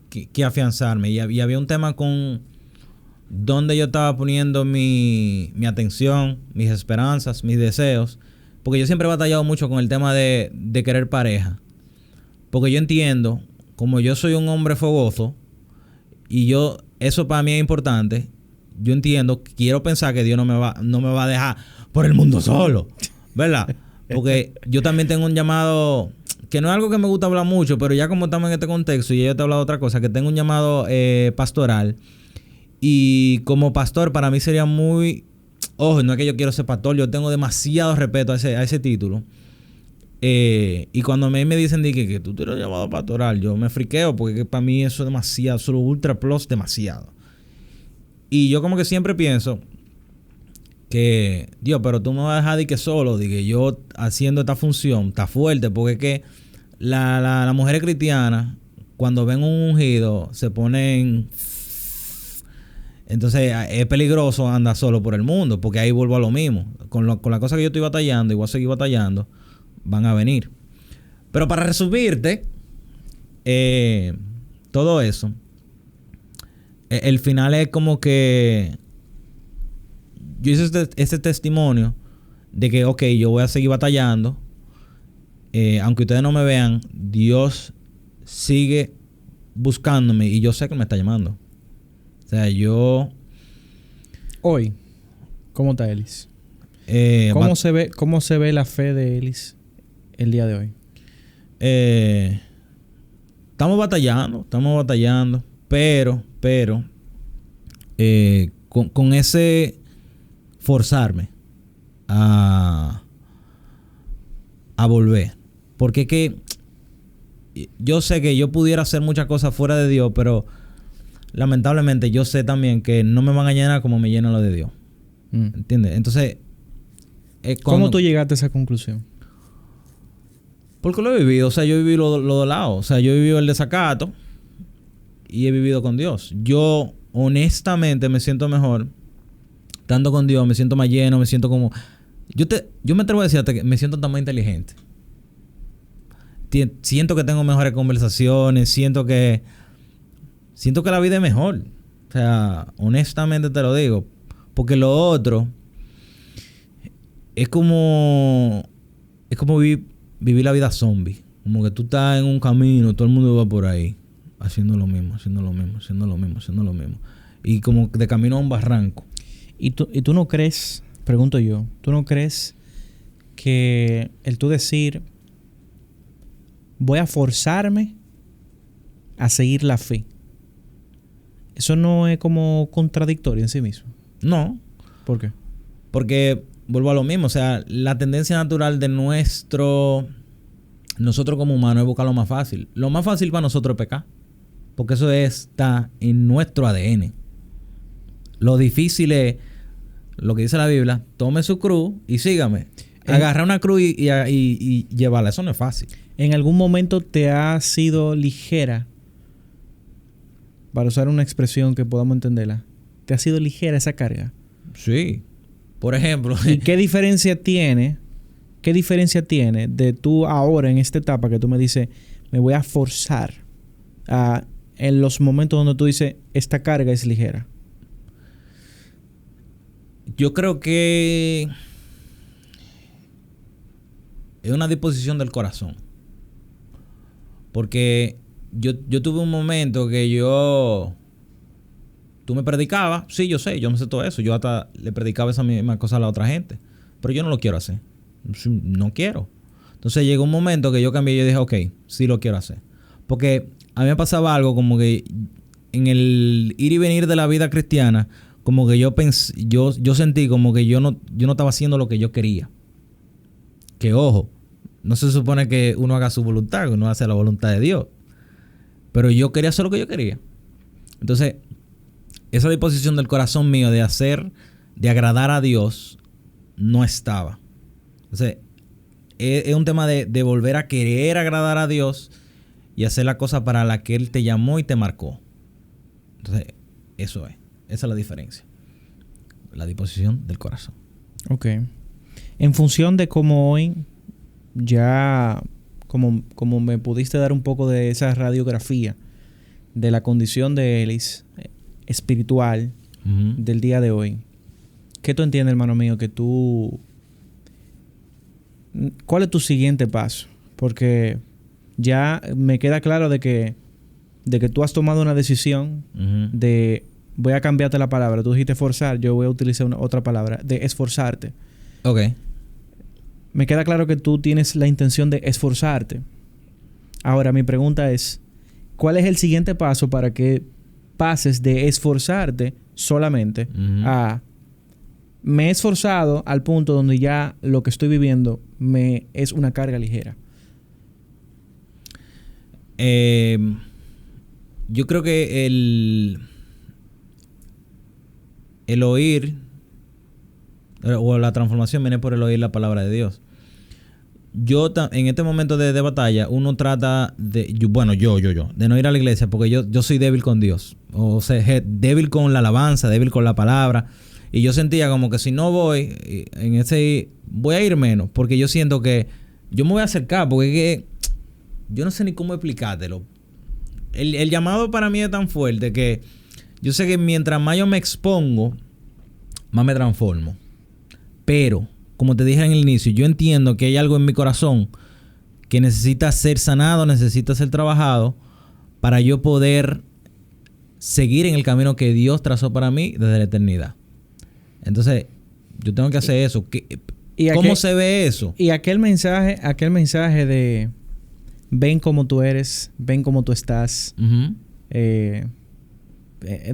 que afianzarme. Y había un tema con donde yo estaba poniendo mi atención, mis esperanzas, mis deseos. Porque yo siempre he batallado mucho con el tema de querer pareja. Porque yo entiendo, como yo soy un hombre fogoso, y eso para mí es importante, yo entiendo, quiero pensar que Dios no me va a dejar por el mundo solo, ¿verdad? Porque yo también tengo un llamado, que no es algo que me gusta hablar mucho, pero ya como estamos en este contexto, y yo te he hablado de otra cosa, que tengo un llamado pastoral, y como pastor para mí sería muy... Ojo, no es que yo quiero ser pastor, yo tengo demasiado respeto a ese título. Y cuando me dicen que tú te lo has llamado pastoral, yo me friqueo porque para mí eso es demasiado, solo ultra plus demasiado. Y yo como que siempre pienso que, Dios, pero tú me vas a dejar de que solo, de que yo haciendo esta función está fuerte, porque es que las mujeres cristianas cuando ven un ungido se ponen... Entonces es peligroso andar solo por el mundo, porque ahí vuelvo a lo mismo. Con la cosa que yo estoy batallando y voy a seguir batallando, van a venir. Pero para resumirte todo eso, el final es como que yo hice este testimonio de que, ok, yo voy a seguir batallando. Aunque ustedes no me vean, Dios sigue buscándome y yo sé que me está llamando. O sea, yo... Hoy, ¿cómo está Ellis? ¿Cómo se ve la fe de Ellis el día de hoy? Estamos batallando, pero con ese forzarme a volver. Porque es que yo sé que yo pudiera hacer muchas cosas fuera de Dios, pero lamentablemente yo sé también que no me van a llenar como me llena lo de Dios. ¿Entiendes? Entonces... ¿Cómo tú llegaste a esa conclusión? Porque lo he vivido. O sea, yo he vivido los dos lados. O sea, yo he vivido el desacato y he vivido con Dios. Yo honestamente me siento mejor estando con Dios. Me siento más lleno, me siento como... Yo me atrevo a decirte que me siento tan más inteligente. Siento que tengo mejores conversaciones. Siento que la vida es mejor. O sea, honestamente te lo digo. Porque lo otro es como vivir la vida zombie. Como que tú estás en un camino, todo el mundo va por ahí haciendo lo mismo. Y como de camino a un barranco. ¿Y tú no crees, pregunto yo, tú no crees que el tú decir voy a forzarme a seguir la fe, eso no es como contradictorio en sí mismo? No. ¿Por qué? Porque vuelvo a lo mismo. O sea, la tendencia natural de nosotros como humanos es buscar lo más fácil. Lo más fácil para nosotros es pecar. Porque eso está en nuestro ADN. Lo difícil es lo que dice la Biblia: tome su cruz y sígame. Agarrar una cruz y llevarla. Eso no es fácil. ¿En algún momento te ha sido ligera, para usar una expresión que podamos entenderla, te ha sido ligera esa carga? Sí. Por ejemplo. ¿Y qué diferencia tiene de tú ahora en esta etapa que tú me dices, me voy a forzar en los momentos donde tú dices, esta carga es ligera? Yo creo que es una disposición del corazón. Porque yo tuve un momento que tú me predicabas. Sí, yo sé, yo me sé todo eso. Yo hasta le predicaba esa misma cosa a la otra gente. Pero yo no lo quiero hacer. No quiero. Entonces llegó un momento que yo cambié y yo dije, ok, sí lo quiero hacer. Porque a mí me pasaba algo como que en el ir y venir de la vida cristiana, como que yo sentí como que yo no estaba haciendo lo que yo quería. Que ojo, no se supone que uno haga su voluntad, que uno hace la voluntad de Dios. Pero yo quería hacer lo que yo quería. Entonces, esa disposición del corazón mío de agradar a Dios, no estaba. Entonces, es un tema de volver a querer agradar a Dios y hacer la cosa para la que Él te llamó y te marcó. Entonces, eso es. Esa es la diferencia. La disposición del corazón. Ok. En función de cómo hoy ya, como me pudiste dar un poco de esa radiografía de la condición de Ellis espiritual del día de hoy, ¿qué tú entiendes, hermano mío? ¿Cuál es tu siguiente paso? Porque ya me queda claro de que tú has tomado una decisión de... Voy a cambiarte la palabra. Tú dijiste forzar. Yo voy a utilizar otra palabra. De esforzarte. Ok. Me queda claro que tú tienes la intención de esforzarte. Ahora, mi pregunta es... ¿Cuál es el siguiente paso para que pases de esforzarte solamente a... Me he esforzado al punto donde ya lo que estoy viviendo me es una carga ligera? Yo creo que el oír o la transformación viene por el oír la palabra de Dios. Yo en este momento de batalla, uno trata de... yo de no ir a la iglesia porque yo soy débil con Dios. O sea, débil con la alabanza, débil con la palabra. Y yo sentía como que si no voy, voy a ir menos. Porque yo siento que yo me voy a acercar. Porque es que yo no sé ni cómo explicártelo. El llamado para mí es tan fuerte que yo sé que mientras más yo me expongo, más me transformo. Pero, como te dije en el inicio, yo entiendo que hay algo en mi corazón que necesita ser sanado, necesita ser trabajado para yo poder seguir en el camino que Dios trazó para mí desde la eternidad. Entonces, yo tengo que hacer eso. ¿Cómo se ve eso? Y aquel mensaje de ven como tú eres, ven como tú estás.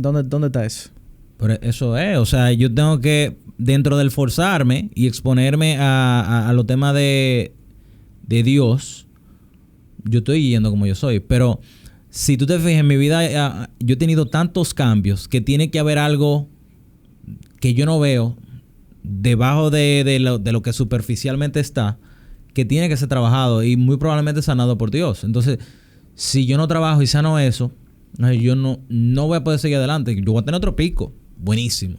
¿Dónde está eso? Pero eso es, o sea, yo tengo que, dentro del forzarme y exponerme a los temas de Dios, yo estoy yendo como yo soy. Pero si tú te fijas en mi vida, yo he tenido tantos cambios que tiene que haber algo que yo no veo debajo de lo que superficialmente está, que tiene que ser trabajado y muy probablemente sanado por Dios. Entonces, si yo no trabajo y sano eso, yo no voy a poder seguir adelante. Yo voy a tener otro pico, buenísimo,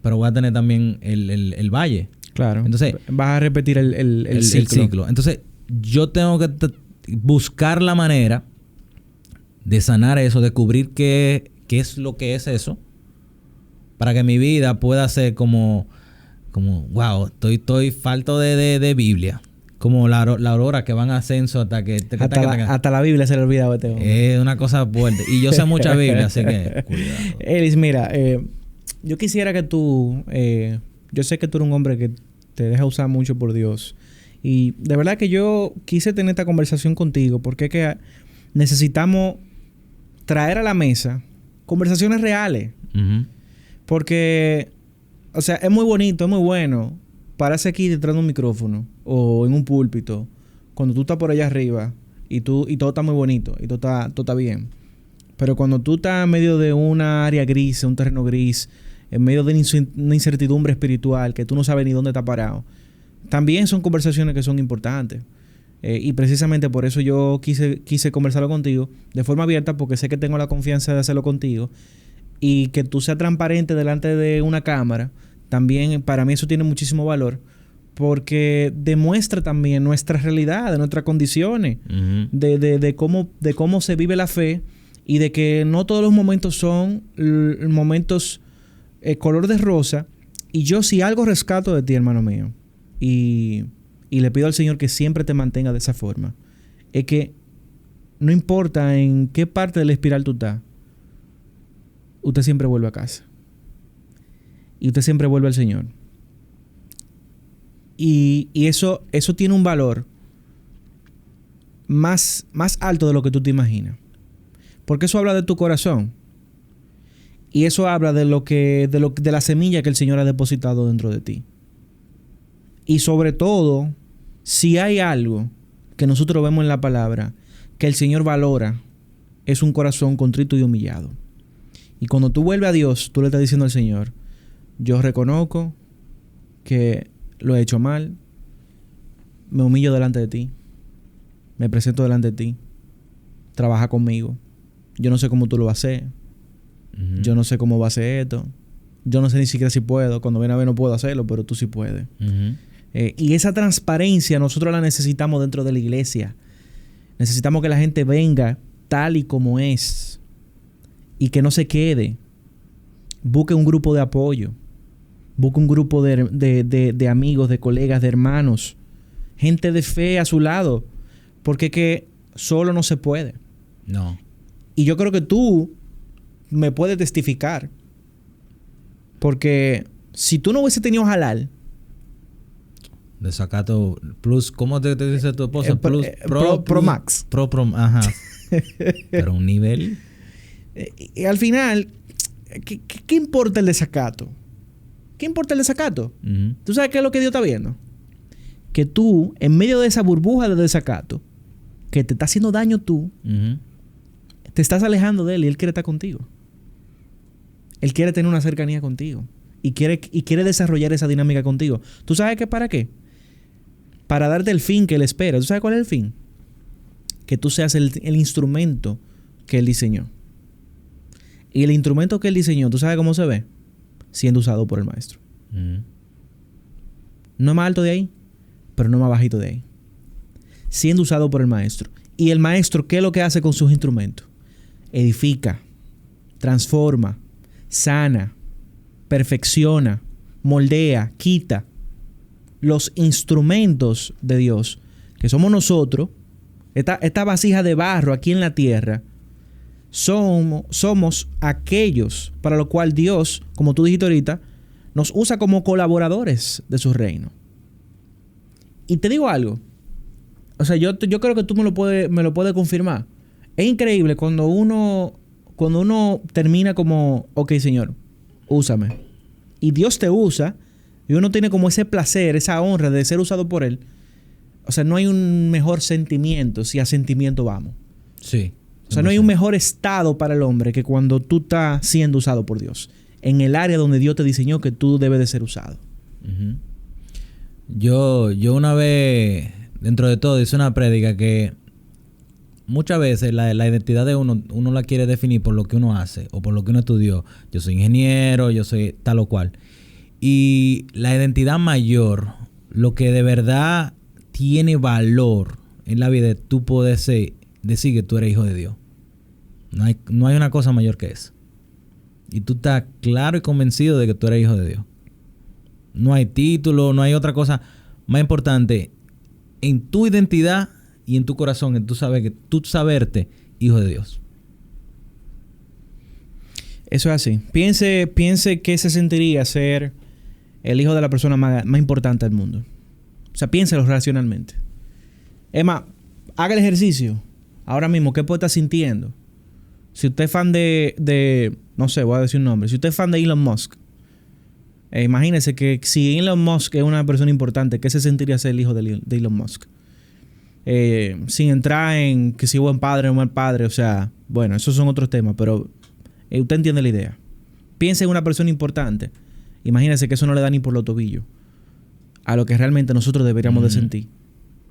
pero voy a tener también el valle. Claro. Entonces, vas a repetir el ciclo. Entonces, yo tengo que buscar la manera de sanar eso, descubrir qué es lo que es eso, para que mi vida pueda ser como wow, estoy falto de Biblia. Como la aurora que van a ascenso hasta que... Hasta la Biblia se le olvida. Es una cosa fuerte. Y yo sé mucha Biblia, así que cuidado. Ellis, mira, yo quisiera que tú... yo sé que tú eres un hombre que te deja usar mucho por Dios. Y de verdad que yo quise tener esta conversación contigo porque es que necesitamos traer a la mesa conversaciones reales. Porque, o sea, es muy bonito, es muy bueno pararse aquí detrás de un micrófono o en un púlpito cuando tú estás por allá arriba y todo está muy bonito y todo está bien. Pero cuando tú estás en medio de una área gris, un terreno gris, en medio de una incertidumbre espiritual que tú no sabes ni dónde está parado, también son conversaciones que son importantes. Y precisamente por eso yo quise conversarlo contigo de forma abierta, porque sé que tengo la confianza de hacerlo contigo y que tú seas transparente delante de una cámara. También para mí eso tiene muchísimo valor porque demuestra también nuestra realidad, de nuestras condiciones, de cómo se vive la fe y de que no todos los momentos son momentos color de rosa. Y yo si algo rescato de ti, hermano mío, y le pido al Señor que siempre te mantenga de esa forma, es que no importa en qué parte de la espiral tú estás, usted siempre vuelve a casa. Y usted siempre vuelve al Señor. Y eso tiene un valor más alto de lo que tú te imaginas. Porque eso habla de tu corazón. Y eso habla de de la semilla que el Señor ha depositado dentro de ti. Y sobre todo, si hay algo que nosotros vemos en la palabra que el Señor valora, es un corazón contrito y humillado. Y cuando tú vuelves a Dios, tú le estás diciendo al Señor: yo reconozco que lo he hecho mal, me humillo delante de ti, me presento delante de ti, trabaja conmigo. Yo no sé cómo tú lo vas a hacer. Uh-huh. Yo no sé cómo va a ser esto. Yo no sé ni siquiera si puedo. Cuando viene a ver no puedo hacerlo, pero tú sí puedes. Uh-huh. Y esa transparencia nosotros la necesitamos dentro de la iglesia. Necesitamos que la gente venga tal y como es y que no se quede. Busque un grupo de apoyo. Busque un grupo de amigos, de colegas, de hermanos. Gente de fe a su lado. Porque que solo no se puede. No. Y yo creo que tú me puedes testificar. Porque si tú no hubiese tenido halal. Desacato plus, ¿cómo te dice tu esposa? Pro Max. Ajá. Pero un nivel. Y al final, ¿qué importa el desacato? ¿Qué importa el desacato? Uh-huh. ¿Tú sabes qué es lo que Dios está viendo? Que tú, en medio de esa burbuja de desacato, que te está haciendo daño tú, uh-huh, te estás alejando de Él y Él quiere estar contigo. Él quiere tener una cercanía contigo. Y quiere desarrollar esa dinámica contigo. ¿Tú sabes para qué? Para darte el fin que Él espera. ¿Tú sabes cuál es el fin? Que tú seas el instrumento que Él diseñó. Y el instrumento que Él diseñó, ¿tú sabes cómo se ve? Siendo usado por el maestro. Uh-huh. No es más alto de ahí, pero no más bajito de ahí. Siendo usado por el maestro. Y el maestro, ¿qué es lo que hace con sus instrumentos? Edifica, transforma, sana, perfecciona, moldea, quita. Los instrumentos de Dios, que somos nosotros, esta vasija de barro aquí en la tierra, somos aquellos para lo cual Dios, como tú dijiste ahorita, nos usa como colaboradores de su reino. Y te digo algo. O sea, yo creo que tú me lo puedes confirmar. Es increíble cuando uno termina como, ok, Señor, úsame. Y Dios te usa y uno tiene como ese placer, esa honra de ser usado por Él. O sea, no hay un mejor sentimiento si a sentimiento vamos. Sí. O sea, no hay un mejor estado para el hombre que cuando tú estás siendo usado por Dios. En el área donde Dios te diseñó que tú debes de ser usado. Uh-huh. Yo una vez, dentro de todo, hice una prédica que muchas veces la identidad de uno la quiere definir por lo que uno hace o por lo que uno estudió. Yo soy ingeniero, yo soy tal o cual. Y la identidad mayor, lo que de verdad tiene valor en la vida, tú puedes decir que tú eres hijo de Dios. No hay una cosa mayor que eso. Y tú estás claro y convencido de que tú eres hijo de Dios. No hay título, no hay otra cosa más importante en tu identidad y en tu corazón, en tú saberte hijo de Dios. Eso es así. Piense qué se sentiría ser el hijo de la persona más importante del mundo. O sea, piénselo racionalmente. Es más, haga el ejercicio. Ahora mismo, ¿qué puede estar sintiendo? Si usted es fan de no sé, voy a decir un nombre. Si usted es fan de Elon Musk, imagínese que si Elon Musk es una persona importante, ¿qué se sentiría ser el hijo de Elon Musk? Sin entrar en que si buen padre o mal padre, o sea, bueno, esos son otros temas, pero usted entiende la idea. Piense en una persona importante. Imagínese que eso no le da ni por los tobillos a lo que realmente nosotros deberíamos de sentir,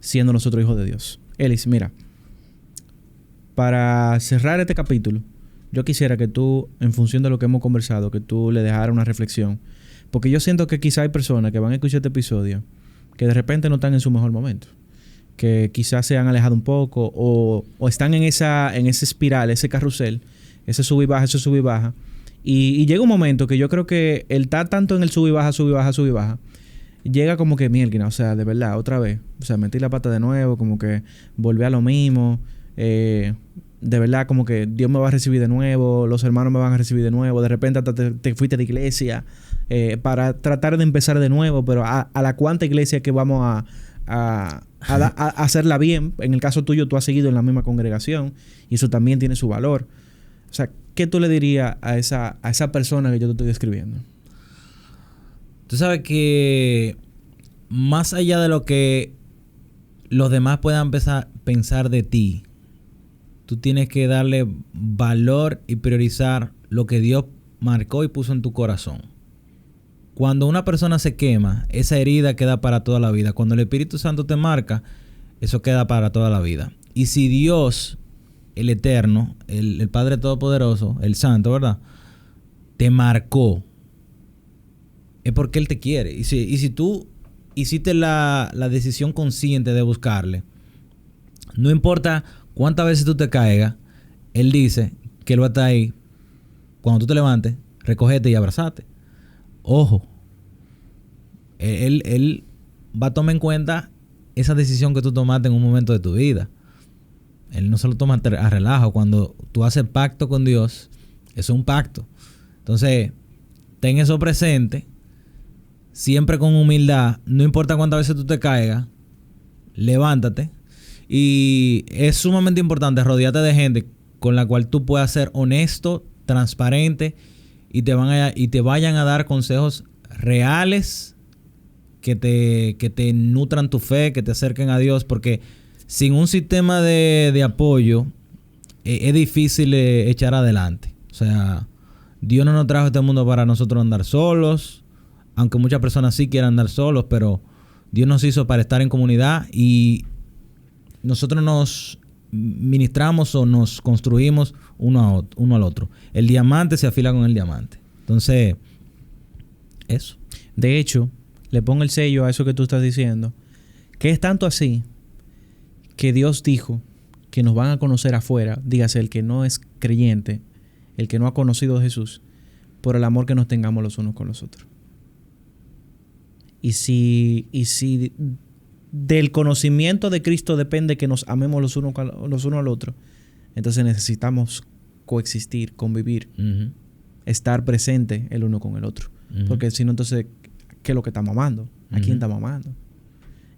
siendo nosotros hijos de Dios. Elis, mira, para cerrar este capítulo, yo quisiera que tú, en función de lo que hemos conversado, que tú le dejaras una reflexión. Porque yo siento que quizá hay personas que van a escuchar este episodio que de repente no están en su mejor momento. Que quizás se han alejado un poco o están en esa espiral, ese carrusel, ese sub y baja. Y llega un momento que yo creo que el estar tanto en el sub y baja, llega como que mierda, o sea, de verdad, otra vez. O sea, metí la pata de nuevo, como que volví a lo mismo. De verdad, como que Dios me va a recibir de nuevo, los hermanos me van a recibir de nuevo. De repente hasta te fuiste de iglesia para tratar de empezar de nuevo, pero a la cuánta iglesia que vamos a hacerla bien. En el caso tuyo, tú has seguido en la misma congregación y eso también tiene su valor. sea, ¿qué tú le dirías a esa persona que yo te estoy describiendo? Tú sabes que más allá de lo que los demás puedan pensar de ti, tú tienes que darle valor y priorizar lo que Dios marcó y puso en tu corazón. Cuando una persona se quema, esa herida queda para toda la vida. Cuando el Espíritu Santo te marca, eso queda para toda la vida. Y si Dios, el Eterno, el Padre Todopoderoso, el Santo, ¿verdad?, te marcó, es porque Él te quiere. Y si tú hiciste la decisión consciente de buscarle, no importa cuántas veces tú te caigas, Él dice que Él va a estar ahí. Cuando tú te levantes, recógete y abrazate. Ojo, Él va a tomar en cuenta esa decisión que tú tomaste en un momento de tu vida. Él no se lo toma a relajo. Cuando tú haces pacto con Dios, eso es un pacto. Entonces, ten eso presente. Siempre con humildad. No importa cuántas veces tú te caigas, levántate. Y es sumamente importante rodearte de gente con la cual tú puedas ser honesto, transparente y te vayan a dar consejos reales que te nutran tu fe, que te acerquen a Dios, porque sin un sistema de apoyo es difícil echar adelante. O sea, Dios no nos trajo a este mundo para nosotros andar solos, aunque muchas personas sí quieran andar solos, pero Dios nos hizo para estar en comunidad y nosotros nos ministramos o nos construimos uno al otro. El diamante se afila con el diamante. Entonces, eso. De hecho, le pongo el sello a eso que tú estás diciendo, que es tanto así que Dios dijo que nos van a conocer afuera, dígase el que no es creyente, el que no ha conocido a Jesús, por el amor que nos tengamos los unos con los otros. Y si del conocimiento de Cristo depende que nos amemos los unos al otro, entonces necesitamos coexistir, convivir, estar presente el uno con el otro. Porque si no, entonces, ¿qué es lo que estamos amando? ¿A quién estamos amando?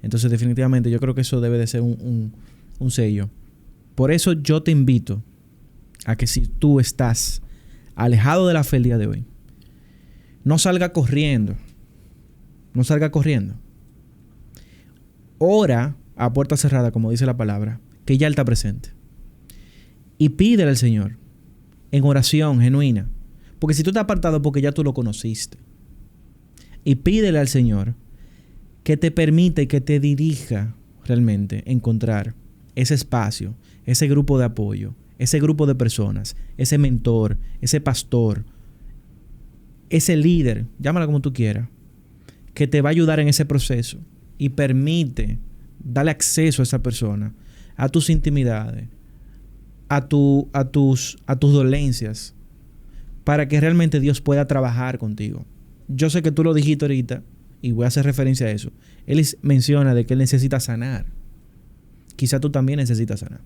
Entonces, definitivamente, yo creo que eso debe de ser un sello. Por eso yo te invito a que si tú estás alejado de la fe el día de hoy, no salga corriendo. No salga corriendo. Ora a puerta cerrada, como dice la palabra, que ya Él está presente. Y pídele al Señor en oración genuina. Porque si tú estás apartado, porque ya tú lo conociste. Y pídele al Señor que te permita y que te dirija realmente a encontrar ese espacio, ese grupo de apoyo, ese grupo de personas, ese mentor, ese pastor, ese líder, llámala como tú quieras, que te va a ayudar en ese proceso y permite darle acceso a esa persona, a tus intimidades, a tus dolencias, para que realmente Dios pueda trabajar contigo. Yo sé que tú lo dijiste ahorita y voy a hacer referencia a eso. Él menciona de que Él necesita sanar. Quizá tú también necesitas sanar,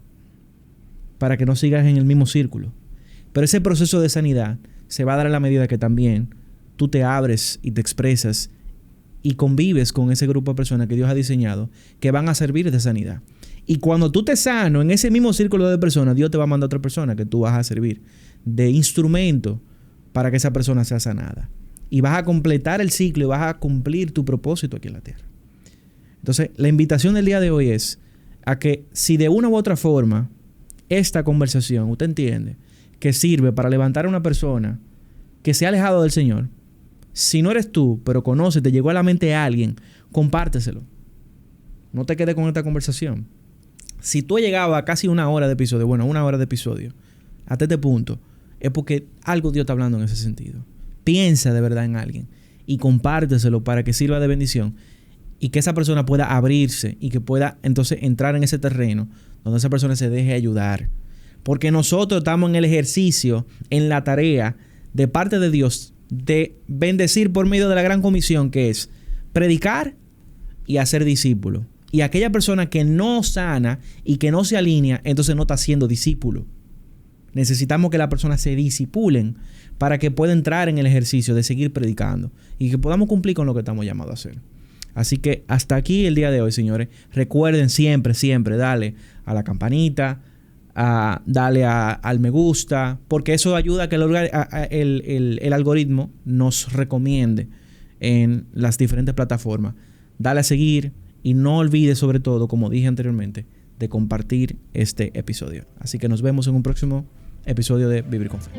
para que no sigas en el mismo círculo. Pero ese proceso de sanidad se va a dar a la medida que también tú te abres y te expresas y convives con ese grupo de personas que Dios ha diseñado que van a servir de sanidad. Y cuando tú te sano en ese mismo círculo de personas, Dios te va a mandar a otra persona que tú vas a servir de instrumento para que esa persona sea sanada. Y vas a completar el ciclo y vas a cumplir tu propósito aquí en la tierra. Entonces, la invitación del día de hoy es a que si de una u otra forma esta conversación, usted entiende, que sirve para levantar a una persona que se ha alejado del Señor, si no eres tú, pero conoces, te llegó a la mente a alguien, compárteselo. No te quedes con esta conversación. Si tú has llegado a casi una hora de episodio, hasta este punto, es porque algo Dios está hablando en ese sentido. Piensa de verdad en alguien y compárteselo para que sirva de bendición y que esa persona pueda abrirse y que pueda entonces entrar en ese terreno donde esa persona se deje ayudar. Porque nosotros estamos en el ejercicio, en la tarea de parte de Dios de bendecir por medio de la gran comisión, que es predicar y hacer discípulos. Y aquella persona que no sana y que no se alinea, entonces no está siendo discípulo. Necesitamos que las personas se disipulen para que pueda entrar en el ejercicio de seguir predicando y que podamos cumplir con lo que estamos llamados a hacer. Así que hasta aquí el día de hoy, señores. Recuerden siempre darle a la campanita, dale al me gusta, porque eso ayuda a que el algoritmo nos recomiende en las diferentes plataformas. Dale a seguir y no olvides, sobre todo, como dije anteriormente, de compartir este episodio. Así que nos vemos en un próximo episodio de Vivir con Fe.